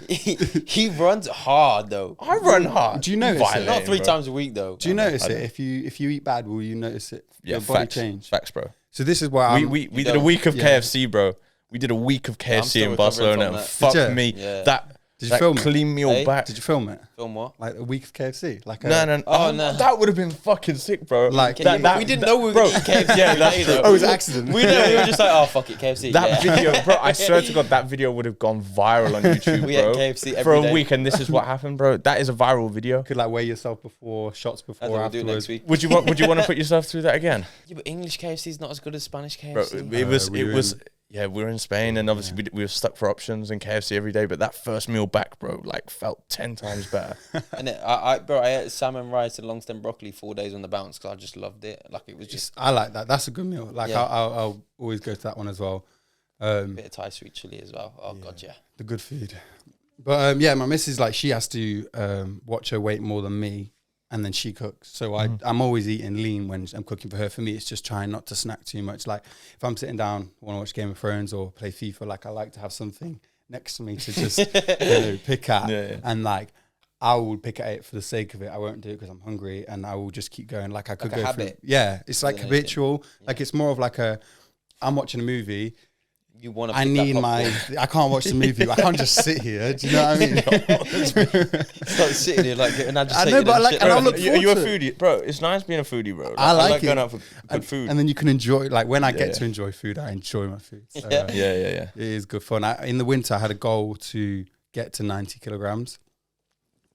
Speaker 1: he runs hard though.
Speaker 3: I run hard.
Speaker 2: Do you notice it?
Speaker 1: Not 3 times a week though.
Speaker 2: Do you notice it? If you eat bad, will you notice it?
Speaker 3: Yeah,
Speaker 2: Your body
Speaker 3: facts.
Speaker 2: change.
Speaker 3: Facts, bro.
Speaker 2: So this is why
Speaker 3: We did a week of KFC, bro. We did a week of KFC
Speaker 1: still
Speaker 3: in
Speaker 1: recovering
Speaker 3: Barcelona.
Speaker 1: from
Speaker 3: And
Speaker 1: that.
Speaker 3: fuck
Speaker 2: Did you?
Speaker 3: me.
Speaker 1: Yeah.
Speaker 2: Did you
Speaker 3: That
Speaker 2: film it?
Speaker 3: clean meal
Speaker 1: Hey?
Speaker 3: back.
Speaker 2: Did you film it?
Speaker 1: Film what?
Speaker 2: Like a week of KFC? Like
Speaker 3: No.
Speaker 1: Oh, no.
Speaker 3: That would have been fucking sick, bro.
Speaker 2: Like
Speaker 1: we didn't know we were
Speaker 3: bro,
Speaker 1: going to eat KFC.
Speaker 3: yeah, that's true.
Speaker 2: Oh, it was an accident.
Speaker 1: We were just like, oh fuck it, KFC.
Speaker 3: That
Speaker 1: yeah.
Speaker 3: video, bro, I swear to God, that video would have gone viral on YouTube,
Speaker 1: We
Speaker 3: bro.
Speaker 1: ate KFC
Speaker 3: for
Speaker 1: every
Speaker 3: a
Speaker 1: day.
Speaker 3: week, and this is what happened, bro. That is a viral video.
Speaker 2: You could like weigh yourself before shots
Speaker 1: That's
Speaker 2: before
Speaker 1: what we'll do
Speaker 2: afterwards.
Speaker 1: next week.
Speaker 3: Would you want to put yourself through that again,
Speaker 1: Yeah, but English KFC is not as good as Spanish
Speaker 3: bro?
Speaker 1: KFC.
Speaker 3: It was. Yeah, we were in Spain, and obviously we were stuck for options in KFC every day. But that first meal back, bro, like felt 10 times better.
Speaker 1: And I ate salmon, rice, and long stem broccoli 4 days on the bounce because I just loved it. Like it was just
Speaker 2: I like that. That's a good meal. Like
Speaker 1: Yeah.
Speaker 2: I'll always go to that one as well.
Speaker 1: a bit of Thai sweet chili as well. Oh god, yeah.
Speaker 2: The good food. But yeah, my missus, like, she has to watch her weight more than me, and then she cooks. So I'm always eating lean when I'm cooking for her. For me, it's just trying not to snack too much. Like if I'm sitting down, want to watch Game of Thrones or play FIFA, like I like to have something next to me to just pick at.
Speaker 3: Yeah.
Speaker 2: And like I will pick at it for the sake of it. I won't do it because I'm hungry, and I will just keep going. Like I could
Speaker 1: Like a
Speaker 2: go through.
Speaker 1: habit.
Speaker 2: Yeah, it's like
Speaker 1: Than
Speaker 2: habitual.
Speaker 1: Yeah.
Speaker 2: Like it's more of like I'm watching a movie.
Speaker 1: You want to?
Speaker 2: I need I can't watch the movie. I can't just sit here. Do you know what I mean?
Speaker 1: Start sitting here like getting agitated.
Speaker 2: I know, but I like-
Speaker 1: shit.
Speaker 2: and I
Speaker 3: Bro,
Speaker 2: look
Speaker 3: are you a
Speaker 2: forward to
Speaker 3: foodie, bro? It's nice being a foodie, bro. Like,
Speaker 2: I like it.
Speaker 3: going out for good food.
Speaker 2: And then you can enjoy, like when I get
Speaker 3: Yeah.
Speaker 2: to enjoy food, I enjoy my food. So,
Speaker 1: Yeah.
Speaker 3: yeah.
Speaker 2: it is good fun. In the winter, I had a goal to get to 90 kilograms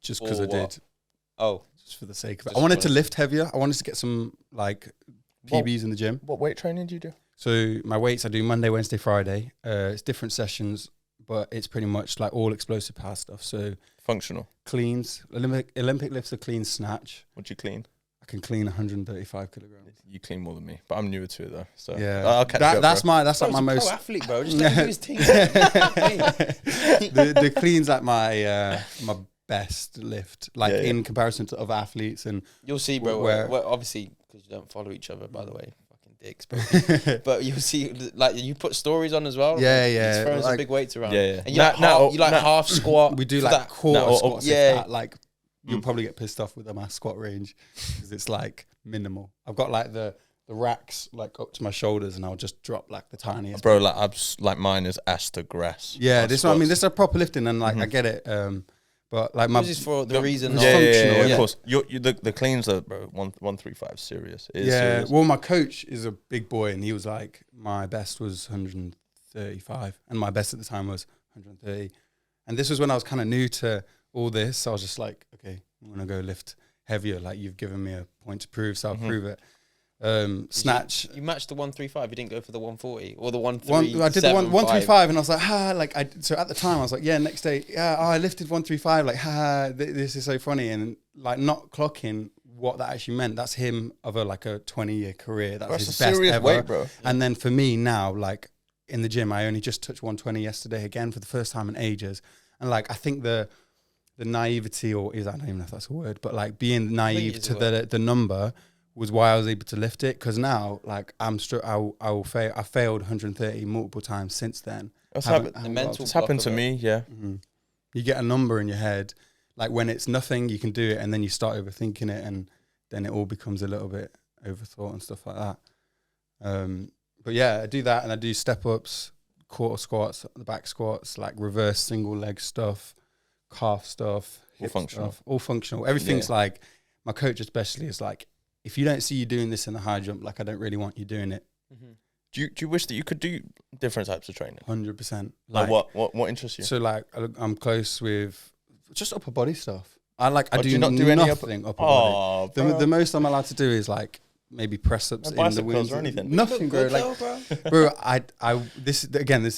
Speaker 2: just because
Speaker 1: Or
Speaker 2: I
Speaker 1: what?
Speaker 2: did,
Speaker 1: Oh,
Speaker 2: just for the sake of it.
Speaker 1: Just
Speaker 2: I wanted
Speaker 1: for
Speaker 2: to lift heavier. I wanted to get some like PBs in the gym.
Speaker 3: What weight training do you do?
Speaker 2: So my weights, I do Monday, Wednesday, Friday. It's different sessions, but it's pretty much like all explosive power stuff. So
Speaker 3: Functional.
Speaker 2: cleans, Olympic lifts a clean snatch.
Speaker 3: What you clean?
Speaker 2: I can clean 135 kilograms.
Speaker 3: You clean more than me, but I'm newer to it though. So
Speaker 2: Yeah,
Speaker 3: I'll catch you up,
Speaker 2: that's
Speaker 3: bro.
Speaker 2: like my most.
Speaker 1: pro athlete, bro. Just let him do his thing.
Speaker 2: the clean's like my my best lift, like
Speaker 3: Yeah, yeah.
Speaker 2: in comparison to other athletes. And
Speaker 1: You'll see, bro.
Speaker 2: Where-
Speaker 1: Well, obviously, because you don't follow each other, by the way, fucking dicks. But you'll see, like you put stories on as well.
Speaker 2: Yeah,
Speaker 1: like,
Speaker 2: yeah,
Speaker 1: He's throwing some
Speaker 2: like-
Speaker 1: big weights around.
Speaker 3: Yeah, yeah.
Speaker 1: And you like half squat.
Speaker 2: we do
Speaker 1: for
Speaker 2: like
Speaker 1: that.
Speaker 2: quarter
Speaker 3: No,
Speaker 2: squats.
Speaker 1: yeah.
Speaker 2: If that, like you'll probably get pissed off with my squat range because it's like minimal. I've got like the racks like up to my shoulders, and I'll just drop like the tiniest.
Speaker 3: Bro, like mine is ass to grass.
Speaker 2: Yeah,
Speaker 3: My
Speaker 2: this one. I mean,
Speaker 3: squats.
Speaker 2: this is a proper lifting, and like I get it. But like my
Speaker 1: This is for the reason.
Speaker 2: it's
Speaker 1: of-
Speaker 2: functional,
Speaker 3: of
Speaker 2: yeah.
Speaker 3: course. The cleans are, bro, 135 serious. It is
Speaker 2: yeah.
Speaker 3: serious.
Speaker 2: Well, my coach is a big boy, and he was like, my best was 135, and my best at the time was 130. And this was when I was kind of new to all this. So I was just like, okay, I'm gonna go lift heavier. Like you've given me a point to prove, so I'll prove it. Snatch.
Speaker 1: You matched the 135. You didn't go for the 140 or the
Speaker 2: I did the 135, and I was like, so at the time I was like, yeah, next day, I lifted 135, like, this is so funny, and like not clocking what that actually meant. That's him over like a 20-year career. That's
Speaker 3: That's
Speaker 2: his
Speaker 3: a
Speaker 2: best
Speaker 3: serious
Speaker 2: ever.
Speaker 3: weight, bro.
Speaker 2: And then for me now, like in the gym, I only just touched 120 yesterday again for the first time in ages, and like I think the naivety, or I don't even know if that's a word, but like being naive
Speaker 1: is
Speaker 2: to
Speaker 1: a
Speaker 2: the number was why I was able to lift it. Because now, like I failed 130 multiple times since then.
Speaker 3: That's
Speaker 2: Haven't-
Speaker 3: happened.
Speaker 1: The
Speaker 2: haven't
Speaker 1: mental.
Speaker 3: It's happened
Speaker 1: block
Speaker 3: to
Speaker 1: of it.
Speaker 3: me, yeah.
Speaker 2: You get a number in your head, like when it's nothing, you can do it, and then you start overthinking it, and then it all becomes a little bit overthought and stuff like that. But yeah, I do that, and I do step ups, quarter squats, the back squats, like reverse single leg stuff, calf stuff, hip
Speaker 3: functional.
Speaker 2: stuff, all functional. Everything's like, my coach especially is like, if you don't see you doing this in the high jump, like I don't really want you doing it.
Speaker 3: Do you wish that you could do different types of training?
Speaker 2: 100%.
Speaker 3: Like what interests you?
Speaker 2: So like I'm close with just upper body stuff. I
Speaker 3: Oh,
Speaker 2: do
Speaker 3: you not do any
Speaker 2: nothing upper body.
Speaker 3: Oh,
Speaker 2: The most I'm allowed to do is like maybe press ups
Speaker 3: No
Speaker 2: in the
Speaker 3: bicycles
Speaker 2: wings
Speaker 3: or anything?
Speaker 2: Nothing, bro. Like, bro, this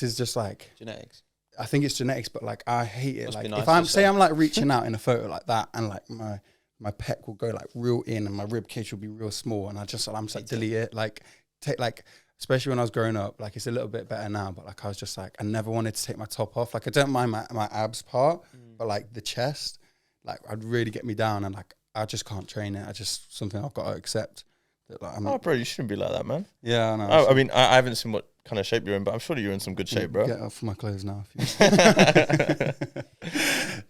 Speaker 2: is just like,
Speaker 1: Genetics.
Speaker 2: I think it's genetics, but like I hate it.
Speaker 1: Must
Speaker 2: Like
Speaker 1: be nice
Speaker 2: if I'm
Speaker 1: to
Speaker 2: say
Speaker 1: say.
Speaker 2: I'm like reaching out in a photo like that, and like my pec will go like real in, and my rib cage will be real small, and I'm just like delete it. Like take like, especially when I was growing up, like it's a little bit better now, but like I was just like, I never wanted to take my top off. Like I don't mind my abs part, but like the chest, like I'd really get me down, and like I just can't train it. I just something I've got to accept. That, like,
Speaker 3: Oh, bro, you shouldn't be like that, man.
Speaker 2: Yeah, I know.
Speaker 3: I mean, I haven't seen what kind of shape you're in, but I'm sure you're in some good shape, bro.
Speaker 2: Get off my clothes now.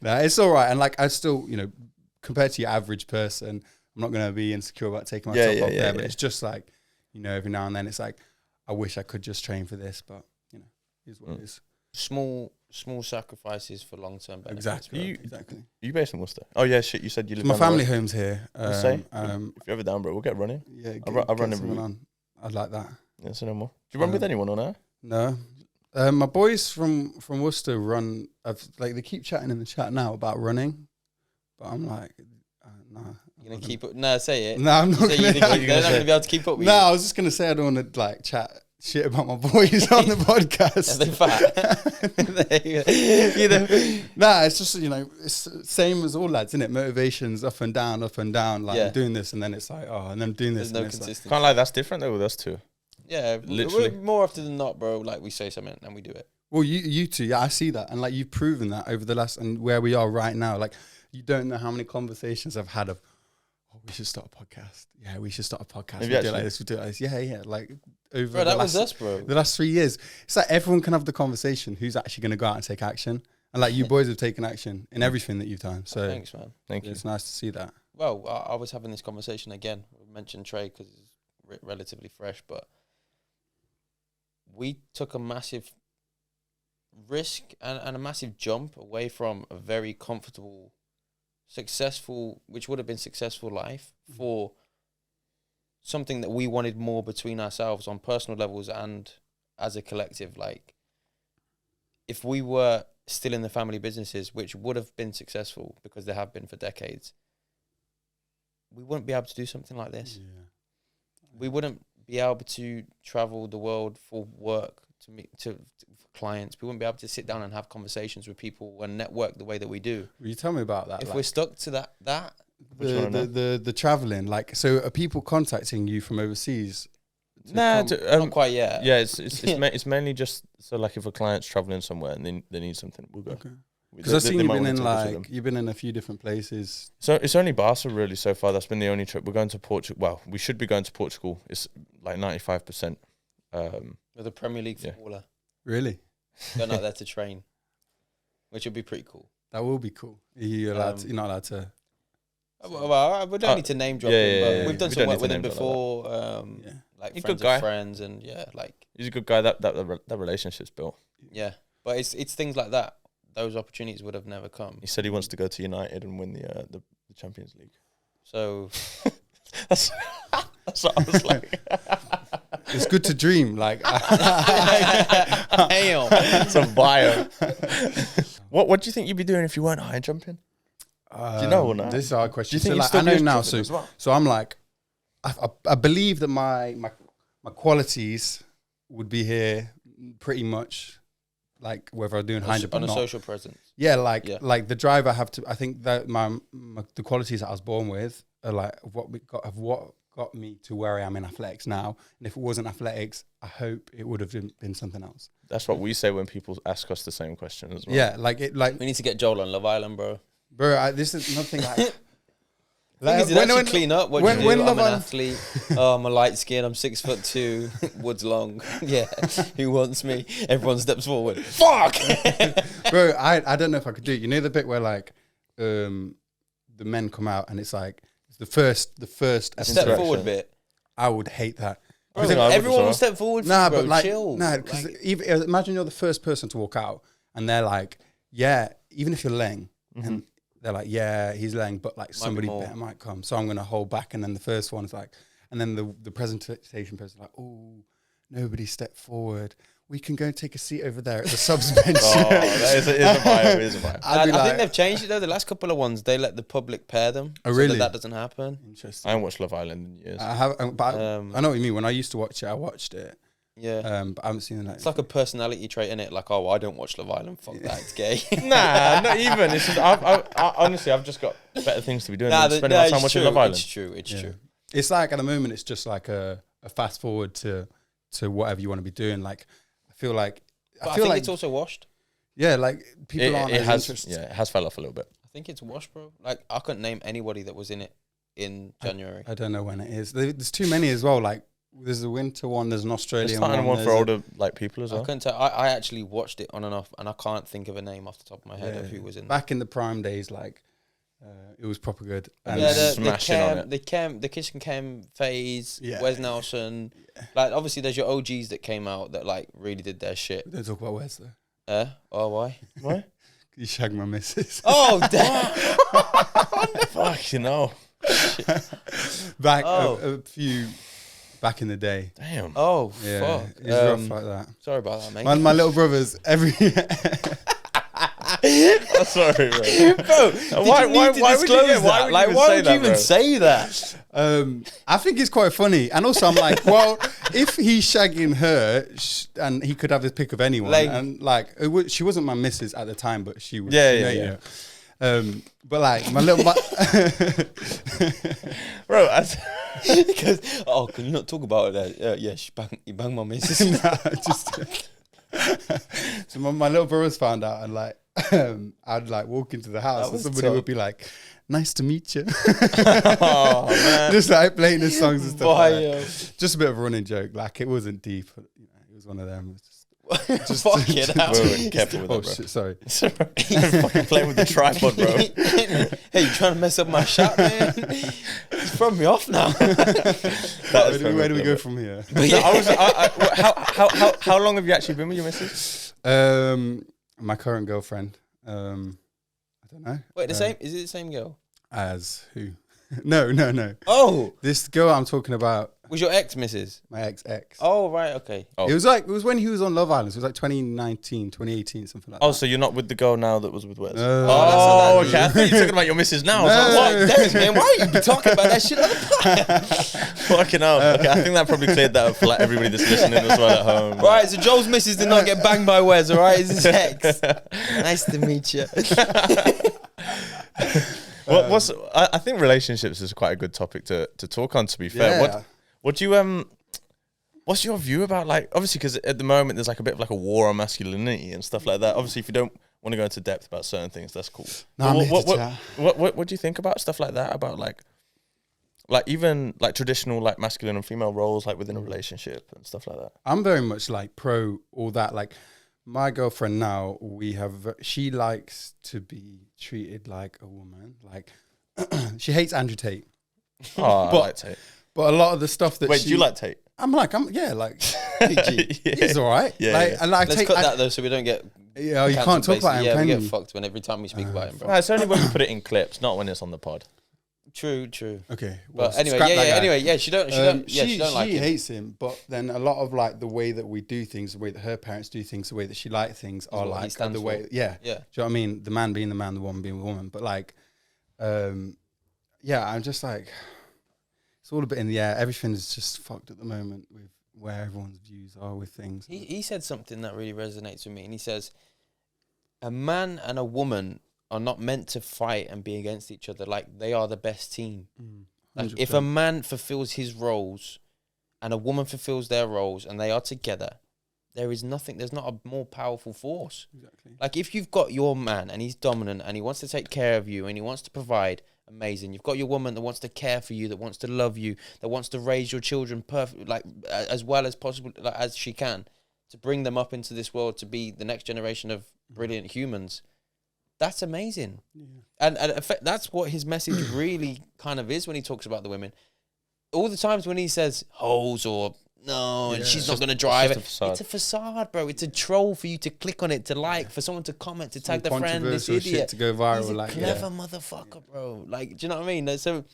Speaker 2: Nah, it's all right. And like, I still, you know, compared to your average person, I'm not going to be insecure about taking my top off there. But it's just like, you know, every now and then it's like, I wish I could just train for this, but you know, here's what it is.
Speaker 3: Small
Speaker 1: sacrifices for long-term benefits.
Speaker 2: Exactly.
Speaker 3: Are you based in Worcester? Oh yeah, shit. You said you live.
Speaker 2: My family home's here.
Speaker 3: If you're ever down, bro, we'll get running.
Speaker 2: Yeah,
Speaker 3: I'll run every week.
Speaker 2: I'd like that.
Speaker 3: Yeah, so no more. Do you run with anyone on there?
Speaker 2: No. My boys from Worcester run. They keep chatting in the chat now about running, but I'm like, nah.
Speaker 1: You're gonna keep it? No, say it.
Speaker 2: No, I'm not.
Speaker 1: They're not gonna be able to keep up with
Speaker 2: you.
Speaker 1: No,
Speaker 2: I was just gonna say I don't want to like chat shit about my boys on the podcast.
Speaker 1: Are they fat?
Speaker 2: Nah, it's just, you know, it's the same as all lads, isn't it? Motivations up and down. Like I'm doing this, and then it's like, oh, and then I'm doing this.
Speaker 1: There's no consistency.
Speaker 3: Can't lie, that's different though with us too.
Speaker 1: Yeah, literally. More often than not, bro. Like we say something and we do it.
Speaker 2: Well, you two, yeah, I see that, and like you've proven that over the last and where we are right now. Like you don't know how many conversations I've had of, oh, we should start a podcast. Yeah, we should start a podcast. We do it like this. We do it like this. Yeah. Like over
Speaker 1: bro, that was us, bro.
Speaker 2: The last 3 years, it's like everyone can have the conversation. Who's actually going to go out and take action? And like you boys have taken action in everything that you've done. So
Speaker 1: thanks, man.
Speaker 3: Thank you.
Speaker 2: It's nice to see that.
Speaker 1: Well, I was having this conversation again. I mentioned Trey because it's relatively fresh, but we took a massive risk and a massive jump away from a very comfortable, successful, which would have been successful life for something that we wanted more between ourselves on personal levels and as a collective. Like, if we were still in the family businesses, which would have been successful because they have been for decades, we wouldn't be able to do something like this.
Speaker 2: Yeah.
Speaker 1: We wouldn't be able to travel the world for work, to meet for clients. We wouldn't be able to sit down and have conversations with people and network the way that we do.
Speaker 2: Will you tell me about that?
Speaker 1: If we're stuck to that
Speaker 2: the traveling, like, so are people contacting you from overseas?
Speaker 3: Nah,
Speaker 1: not quite yet.
Speaker 3: Yeah, it's mainly just so like if a client's traveling somewhere and they need something, we'll go.
Speaker 2: Okay. Because I've seen you've been in a few different places.
Speaker 3: So it's only Barca really so far. That's been the only trip. We're going to Portugal. Well, we should be going to Portugal. It's like 95%.
Speaker 1: With a Premier League footballer.
Speaker 2: Really?
Speaker 1: Going out there to train, which would be pretty cool.
Speaker 2: That will be cool. You're not allowed to.
Speaker 1: Well, we don't need to name drop him, but we've done some work with him before. Like
Speaker 3: he's
Speaker 1: friends of friends, and like
Speaker 3: he's a good guy. That relationship's built.
Speaker 1: Yeah, but it's things like that. Those opportunities would have never come.
Speaker 3: He said he wants to go to United and win the Champions League.
Speaker 1: So
Speaker 3: that's what I was like.
Speaker 2: It's good to dream. Like,
Speaker 1: damn,
Speaker 3: some bio. What do you think you'd be doing if you weren't high jumping? Do you know or not?
Speaker 2: This is our question.
Speaker 3: Do you think
Speaker 2: so, like, I know now.
Speaker 3: So
Speaker 2: I'm like, I believe that my qualities would be here pretty much. Like whether I'm doing high jump or not.
Speaker 1: On a social presence.
Speaker 2: Yeah, like the drive I have to. I think that the qualities that I was born with are like what got me to where I am in athletics now. And if it wasn't athletics, I hope it would have been something else.
Speaker 3: That's what we say when people ask us the same question as well.
Speaker 2: Yeah, like
Speaker 1: we need to get Joel on Love Island, bro.
Speaker 2: Bro, this is nothing like.
Speaker 1: When clean up. What do you do? I'm an athlete. I'm a light skin. I'm 6'2", woods long. Yeah, who wants me? Everyone steps forward. Fuck,
Speaker 2: bro. I don't know if I could do it. You know the bit where like, the men come out and it's like the first
Speaker 1: step forward bit.
Speaker 2: I would hate that.
Speaker 1: Bro, everyone will step forward.
Speaker 2: Nah,
Speaker 1: bro,
Speaker 2: but like,
Speaker 1: chill.
Speaker 2: Nah, because imagine you're the first person to walk out and they're like, yeah, even if you're laying and. They're like, yeah, he's laying, but like somebody better might come. So I'm going to hold back. And then the first one is like, and then the presentation person is like, oh, nobody stepped forward. We can go and take a seat over there at the subs bench.
Speaker 3: That is a bio.
Speaker 1: I think they've changed it though. The last couple of ones, they let the public pair them.
Speaker 2: Oh, really?
Speaker 1: So that doesn't happen.
Speaker 2: Interesting.
Speaker 3: I haven't watched Love Island in years.
Speaker 2: I have, but I know what you mean. When I used to watch it, I watched it.
Speaker 1: Yeah.
Speaker 2: But I haven't seen it.
Speaker 1: It's like a personality trait, innit? Like, oh, I don't watch Love Island. Fuck that, it's gay.
Speaker 3: Nah, not even. It's just, I honestly, I've just got better things to be doing than spending my time watching Love Island.
Speaker 1: It's true.
Speaker 2: It's like at the moment, it's just like a fast forward to whatever you want to be doing. Like, I think
Speaker 1: it's also washed.
Speaker 2: Yeah, like people aren't.
Speaker 3: It has fell off a little bit.
Speaker 1: I think it's washed, bro. Like, I couldn't name anybody that was in it in January.
Speaker 2: I don't know when it is. There's too many as well. Like, there's a winter one, there's an Australian
Speaker 3: There's
Speaker 2: one.
Speaker 3: for older like people as well.
Speaker 1: I couldn't tell. I actually watched it on and off, and I can't think of a name off the top of my head of who was in there.
Speaker 2: Back in the prime days, like, it was proper good.
Speaker 1: And the kitchen cam phase, Wes Nelson. Like, obviously, there's your OGs that came out that, like, really did their shit.
Speaker 2: We don't talk about Wes, though.
Speaker 1: Why?
Speaker 3: Why?
Speaker 2: You shagged my missus.
Speaker 1: Oh, damn.
Speaker 3: Fuck, you know.
Speaker 2: Back a few... Back in the day.
Speaker 3: Damn.
Speaker 1: Oh,
Speaker 2: yeah,
Speaker 1: fuck.
Speaker 2: It was rough like that.
Speaker 1: Sorry about that, mate.
Speaker 2: My little brothers, every...
Speaker 3: Oh, sorry, bro.
Speaker 1: Why would you even say that?
Speaker 2: I think it's quite funny. And also I'm like, well, if he's shagging her and he could have his pick of anyone,
Speaker 1: like,
Speaker 2: and like, she wasn't my missus at the time, but she was.
Speaker 3: Yeah.
Speaker 2: But like, my little...
Speaker 3: Bro,
Speaker 1: because, can you not talk about that? Yeah, you banged my missus.
Speaker 2: So my little brothers found out, and like, I'd like walk into the house and somebody would be like, "Nice to meet you."
Speaker 3: Oh, man.
Speaker 2: Just like playing the songs and stuff. Like that. Just a bit of a running joke. Like, it wasn't deep. But, you know, it was one of them.
Speaker 1: Just fuck it out.
Speaker 3: Careful with that, bro.
Speaker 2: Shit, sorry.
Speaker 3: Fucking playing with the tripod, bro.
Speaker 1: Hey, you trying to mess up my shot, man? It's thrown me off now.
Speaker 2: Where do we go from here?
Speaker 3: How long have you actually been with your missus?
Speaker 2: My current girlfriend. I don't know.
Speaker 1: Wait, is it the same girl?
Speaker 2: As who? No.
Speaker 1: Oh,
Speaker 2: this girl I'm talking about.
Speaker 1: Was your ex missus?
Speaker 2: My ex.
Speaker 1: Oh, right, okay.
Speaker 2: Oh. It was when he was on Love Island. So it was like 2019, 2018, something like that.
Speaker 3: Oh, so you're not with the girl now that was with Wes?
Speaker 2: Okay.
Speaker 3: I thought you were talking about your missus now.
Speaker 2: No.
Speaker 3: I was like,
Speaker 1: What? Man, why are you be talking about that shit on the podcast?
Speaker 3: fucking hell. Okay, I think that probably cleared that up for like everybody that's listening as well at home.
Speaker 1: Right, so Joel's missus did not get banged by Wes, all right? It's his ex. Nice to meet you.
Speaker 3: I think relationships is quite a good topic to talk on, to be fair.
Speaker 2: Yeah.
Speaker 3: What do you what's your view about, like, obviously because at the moment there's like a bit of like a war on masculinity and stuff like that. Obviously if you don't want to go into depth about certain things, that's cool.
Speaker 2: No,
Speaker 3: what do you think about stuff like that, about like even like traditional like masculine and female roles like within a relationship and stuff like that?
Speaker 2: I'm very much like pro all that. Like, my girlfriend now, she likes to be treated like a woman. Like, she hates Andrew Tate.
Speaker 3: Oh, I like Tate.
Speaker 2: But a lot of the stuff that
Speaker 3: Wait, do you like Tate?
Speaker 2: He's all right.
Speaker 3: Yeah.
Speaker 1: Let's cut that though, so we don't get.
Speaker 2: Yeah, you can't talk about him.
Speaker 1: Yeah,
Speaker 2: can
Speaker 1: we
Speaker 2: you?
Speaker 1: get fucked every time we speak about him, bro.
Speaker 3: No, it's only when we put it in clips, not when it's on the pod.
Speaker 1: True.
Speaker 2: Okay,
Speaker 1: But anyway, she don't like him.
Speaker 2: Hates him. But then a lot of like the way that we do things, the way that her parents do things, the way that she likes things are like the way. Yeah. Do you know what I mean? The man being the man, the woman being the woman. But like, I'm just like, it's all a bit in the air. Everything's just fucked at the moment with where everyone's views are with things.
Speaker 1: He said something that really resonates with me, and he says, a man and a woman are not meant to fight and be against each other. Like, they are the best team. Like, if a man fulfills his roles and a woman fulfills their roles and they are together, there's not a more powerful force.
Speaker 2: Exactly.
Speaker 1: Like, if you've got your man and he's dominant and he wants to take care of you and he wants to provide, amazing. You've got your woman that wants to care for you, that wants to love you, that wants to raise your children perfect, like as well as possible, like, as she can, to bring them up into this world to be the next generation of brilliant humans. That's amazing. Yeah. And that's what his message really kind of is when he talks about the women. All the times when he says hoes or no, and she's not going to drive it. It's a facade, bro. It's a troll for you to click on it, to like, for someone to comment, to tag their friend, this idiot.
Speaker 2: Shit to go viral.
Speaker 1: He's a clever motherfucker, bro. Like, do you know what I mean? So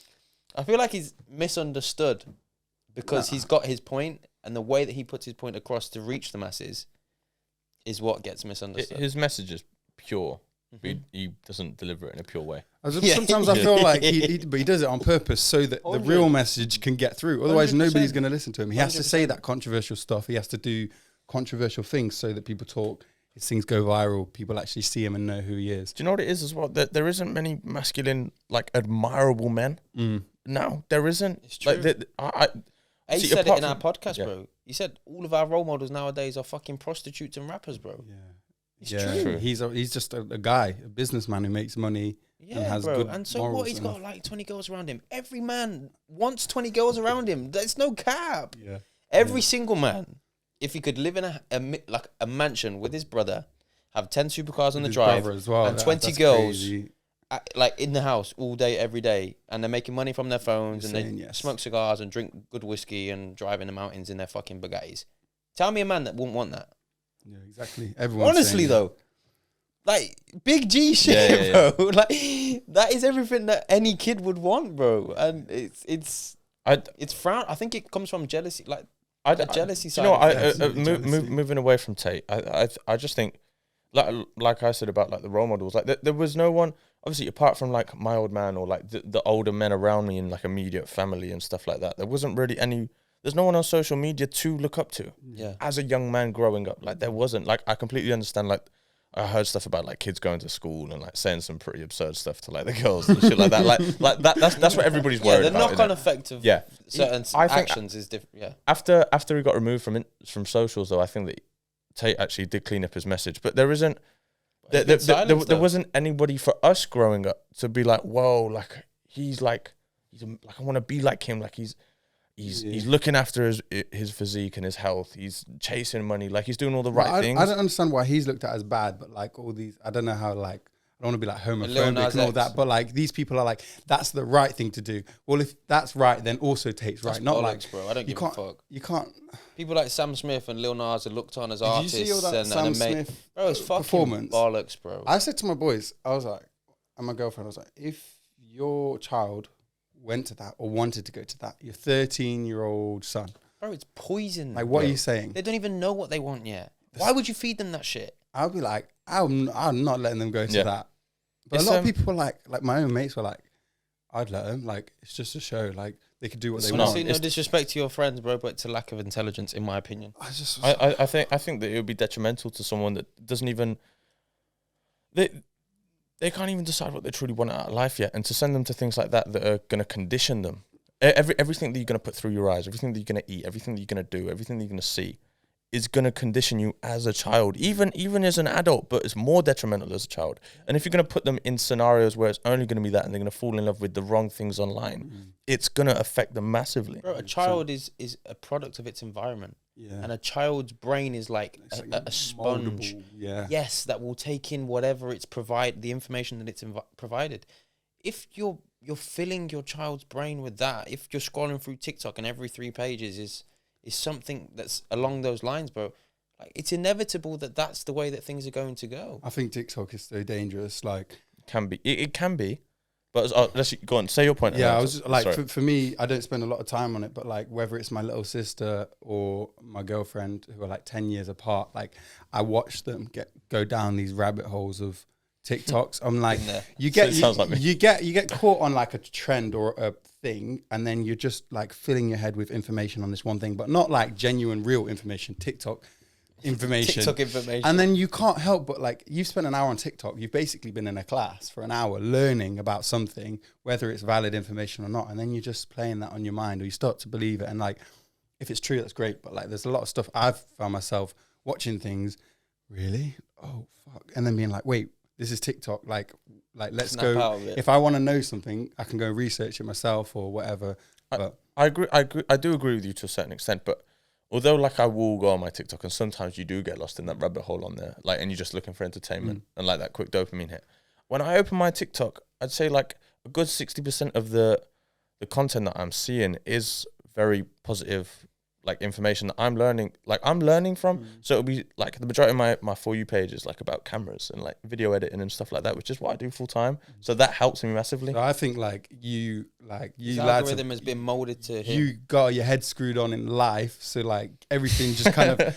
Speaker 1: I feel like he's misunderstood because he's got his point, and the way that he puts his point across to reach the masses is what gets misunderstood.
Speaker 3: His message is pure. He doesn't deliver it in a pure way.
Speaker 2: Sometimes I feel like he does it on purpose so that the real message can get through. Otherwise, 100%. Nobody's going to listen to him. He has to say that controversial stuff. He has to do controversial things so that people talk. His things go viral. People actually see him and know who he is.
Speaker 3: Do you know what it is as well? That there isn't many masculine, like, admirable men. No, there isn't.
Speaker 1: It's true. He said it in our podcast,
Speaker 3: yeah.
Speaker 1: bro. He said all of our role models nowadays are fucking prostitutes and rappers, bro.
Speaker 2: Yeah.
Speaker 1: It's true.
Speaker 2: He's just a guy, a businessman who makes money and has
Speaker 1: bro.
Speaker 2: good
Speaker 1: And so
Speaker 2: morals
Speaker 1: what? He's got
Speaker 2: enough.
Speaker 1: like 20 girls around him. Every man wants 20 girls around him. There's no cap.
Speaker 2: Yeah.
Speaker 1: Every single man, if he could live in a mansion with his brother, have 10 supercars on the
Speaker 2: His
Speaker 1: drive,
Speaker 2: brother as well.
Speaker 1: and 20
Speaker 2: That's
Speaker 1: girls
Speaker 2: crazy.
Speaker 1: like in the house all day, every day, and they're making money from their phones, and they
Speaker 2: Insane, yes.
Speaker 1: smoke cigars and drink good whiskey and drive in the mountains in their fucking Bugattis. Tell me a man that wouldn't want that.
Speaker 2: Yeah, exactly. Everyone's
Speaker 1: Honestly,
Speaker 2: saying
Speaker 1: though, like big G shit,
Speaker 3: Yeah.
Speaker 1: bro. Like that is everything that any kid would want, bro. And it's frowned. I think it comes from jealousy, like the jealousy side.
Speaker 3: You know,
Speaker 2: jealousy.
Speaker 3: moving away from Tate, I just think, like I said about like the role models, like there was no one, obviously apart from like my old man or like the older men around me in like immediate family and stuff like that. There wasn't really any. There's no one on social media to look up to.
Speaker 1: Yeah.
Speaker 3: As a young man growing up, like there wasn't. Like I completely understand. Like I heard stuff about like kids going to school and like saying some pretty absurd stuff to like the girls and shit like that. Like that's what everybody's worried
Speaker 1: the
Speaker 3: about.
Speaker 1: knock-on effect of certain
Speaker 3: I think
Speaker 1: actions is different. Yeah.
Speaker 3: After he got removed from socials, though, I think that Tate actually did clean up his message. But there isn't. There wasn't anybody for us growing up to be like, whoa, like he's like I want to be like him. Like he's looking after his physique and his health. He's chasing money. Like he's doing all the right things.
Speaker 2: I don't understand why he's looked at as bad, but like all these, I don't know how like, I don't want to be like homophobic and all that, but like these people are like, that's the right thing to do. Well, if that's right, then also Tate's right. Not like,
Speaker 1: bro. I don't give a fuck.
Speaker 2: You can't.
Speaker 1: People like Sam Smith and Lil Nas are looked on as artists.
Speaker 2: Did you see all that
Speaker 1: and
Speaker 2: Sam
Speaker 1: and
Speaker 2: Smith
Speaker 1: bro, it's fucking
Speaker 2: performance?
Speaker 1: bollocks, bro.
Speaker 2: I said to my boys, I was like, and my girlfriend, I was like, if your child went to that or wanted to go to that, your 13-year-old son,
Speaker 1: Bro, it's poison.
Speaker 2: like, what
Speaker 1: bro.
Speaker 2: are you saying?
Speaker 1: They don't even know what they want yet. Why would you feed them that shit?
Speaker 2: I'll be like, I'm not letting them go to that. But
Speaker 3: It's,
Speaker 2: a lot of people were like my own mates were like, I'd let them. Like, it's just a show. Like, they could do what they
Speaker 1: Honestly,
Speaker 2: want.
Speaker 1: no disrespect to your friends, bro, but it's a lack of intelligence, in my opinion.
Speaker 3: I think that it would be detrimental to someone that doesn't even they can't even decide what they truly want out of life yet, and to send them to things like that are going to condition them. Everything that you're going to put through your eyes, everything that you're going to eat, everything that you're going to do, everything that you're going to see, is going to condition you as a child, even as an adult, but it's more detrimental as a child. And if you're going to put them in scenarios where it's only going to be that and they're going to fall in love with the wrong things online, it's going to affect them massively.
Speaker 1: Bro, a child is a product of its environment.
Speaker 2: Yeah.
Speaker 1: And a child's brain is like a sponge.
Speaker 2: Moldable, yeah.
Speaker 1: Yes, that will take in whatever it's the information that it's provided. If you're filling your child's brain with that, if you're scrolling through TikTok and every 3 pages is something that's along those lines, bro, like it's inevitable that that's the way that things are going to go.
Speaker 2: I think TikTok is so dangerous. Like,
Speaker 3: It can be, but let's go on. Say your point.
Speaker 2: yeah, I was just, like, for me, I don't spend a lot of time on it, but like whether it's my little sister or my girlfriend who are like 10 years apart, like I watch them go down these rabbit holes of TikToks. I'm like, you get caught on like a trend or a thing, and then you're just like filling your head with information on this one thing, but not like genuine, real information. TikTok information. And then you can't help but like, you've spent an hour on TikTok, you've basically been in a class for an hour learning about something, whether it's valid information or not, and then you're just playing that on your mind, or you start to believe it. And like, if it's true, that's great, but like there's a lot of stuff I've found myself watching things, really? Oh fuck. And then being like, wait, this is TikTok, like let's
Speaker 1: Snap
Speaker 2: go. If I want to know something, I can go research it myself or whatever. But
Speaker 3: I agree. I do agree with you to a certain extent, but although like I will go on my TikTok and sometimes you do get lost in that rabbit hole on there, like, and you're just looking for entertainment and like that quick dopamine hit. When I open my TikTok, I'd say like a good 60% of the content that I'm seeing is very positive, like information that I'm learning from. So it'll be like the majority of my For You page is like about cameras and like video editing and stuff like that, which is what I do full time. So that helps me massively.
Speaker 2: So I think his
Speaker 1: algorithm has been molded to him.
Speaker 2: You got your head screwed on in life, so like everything just kind of.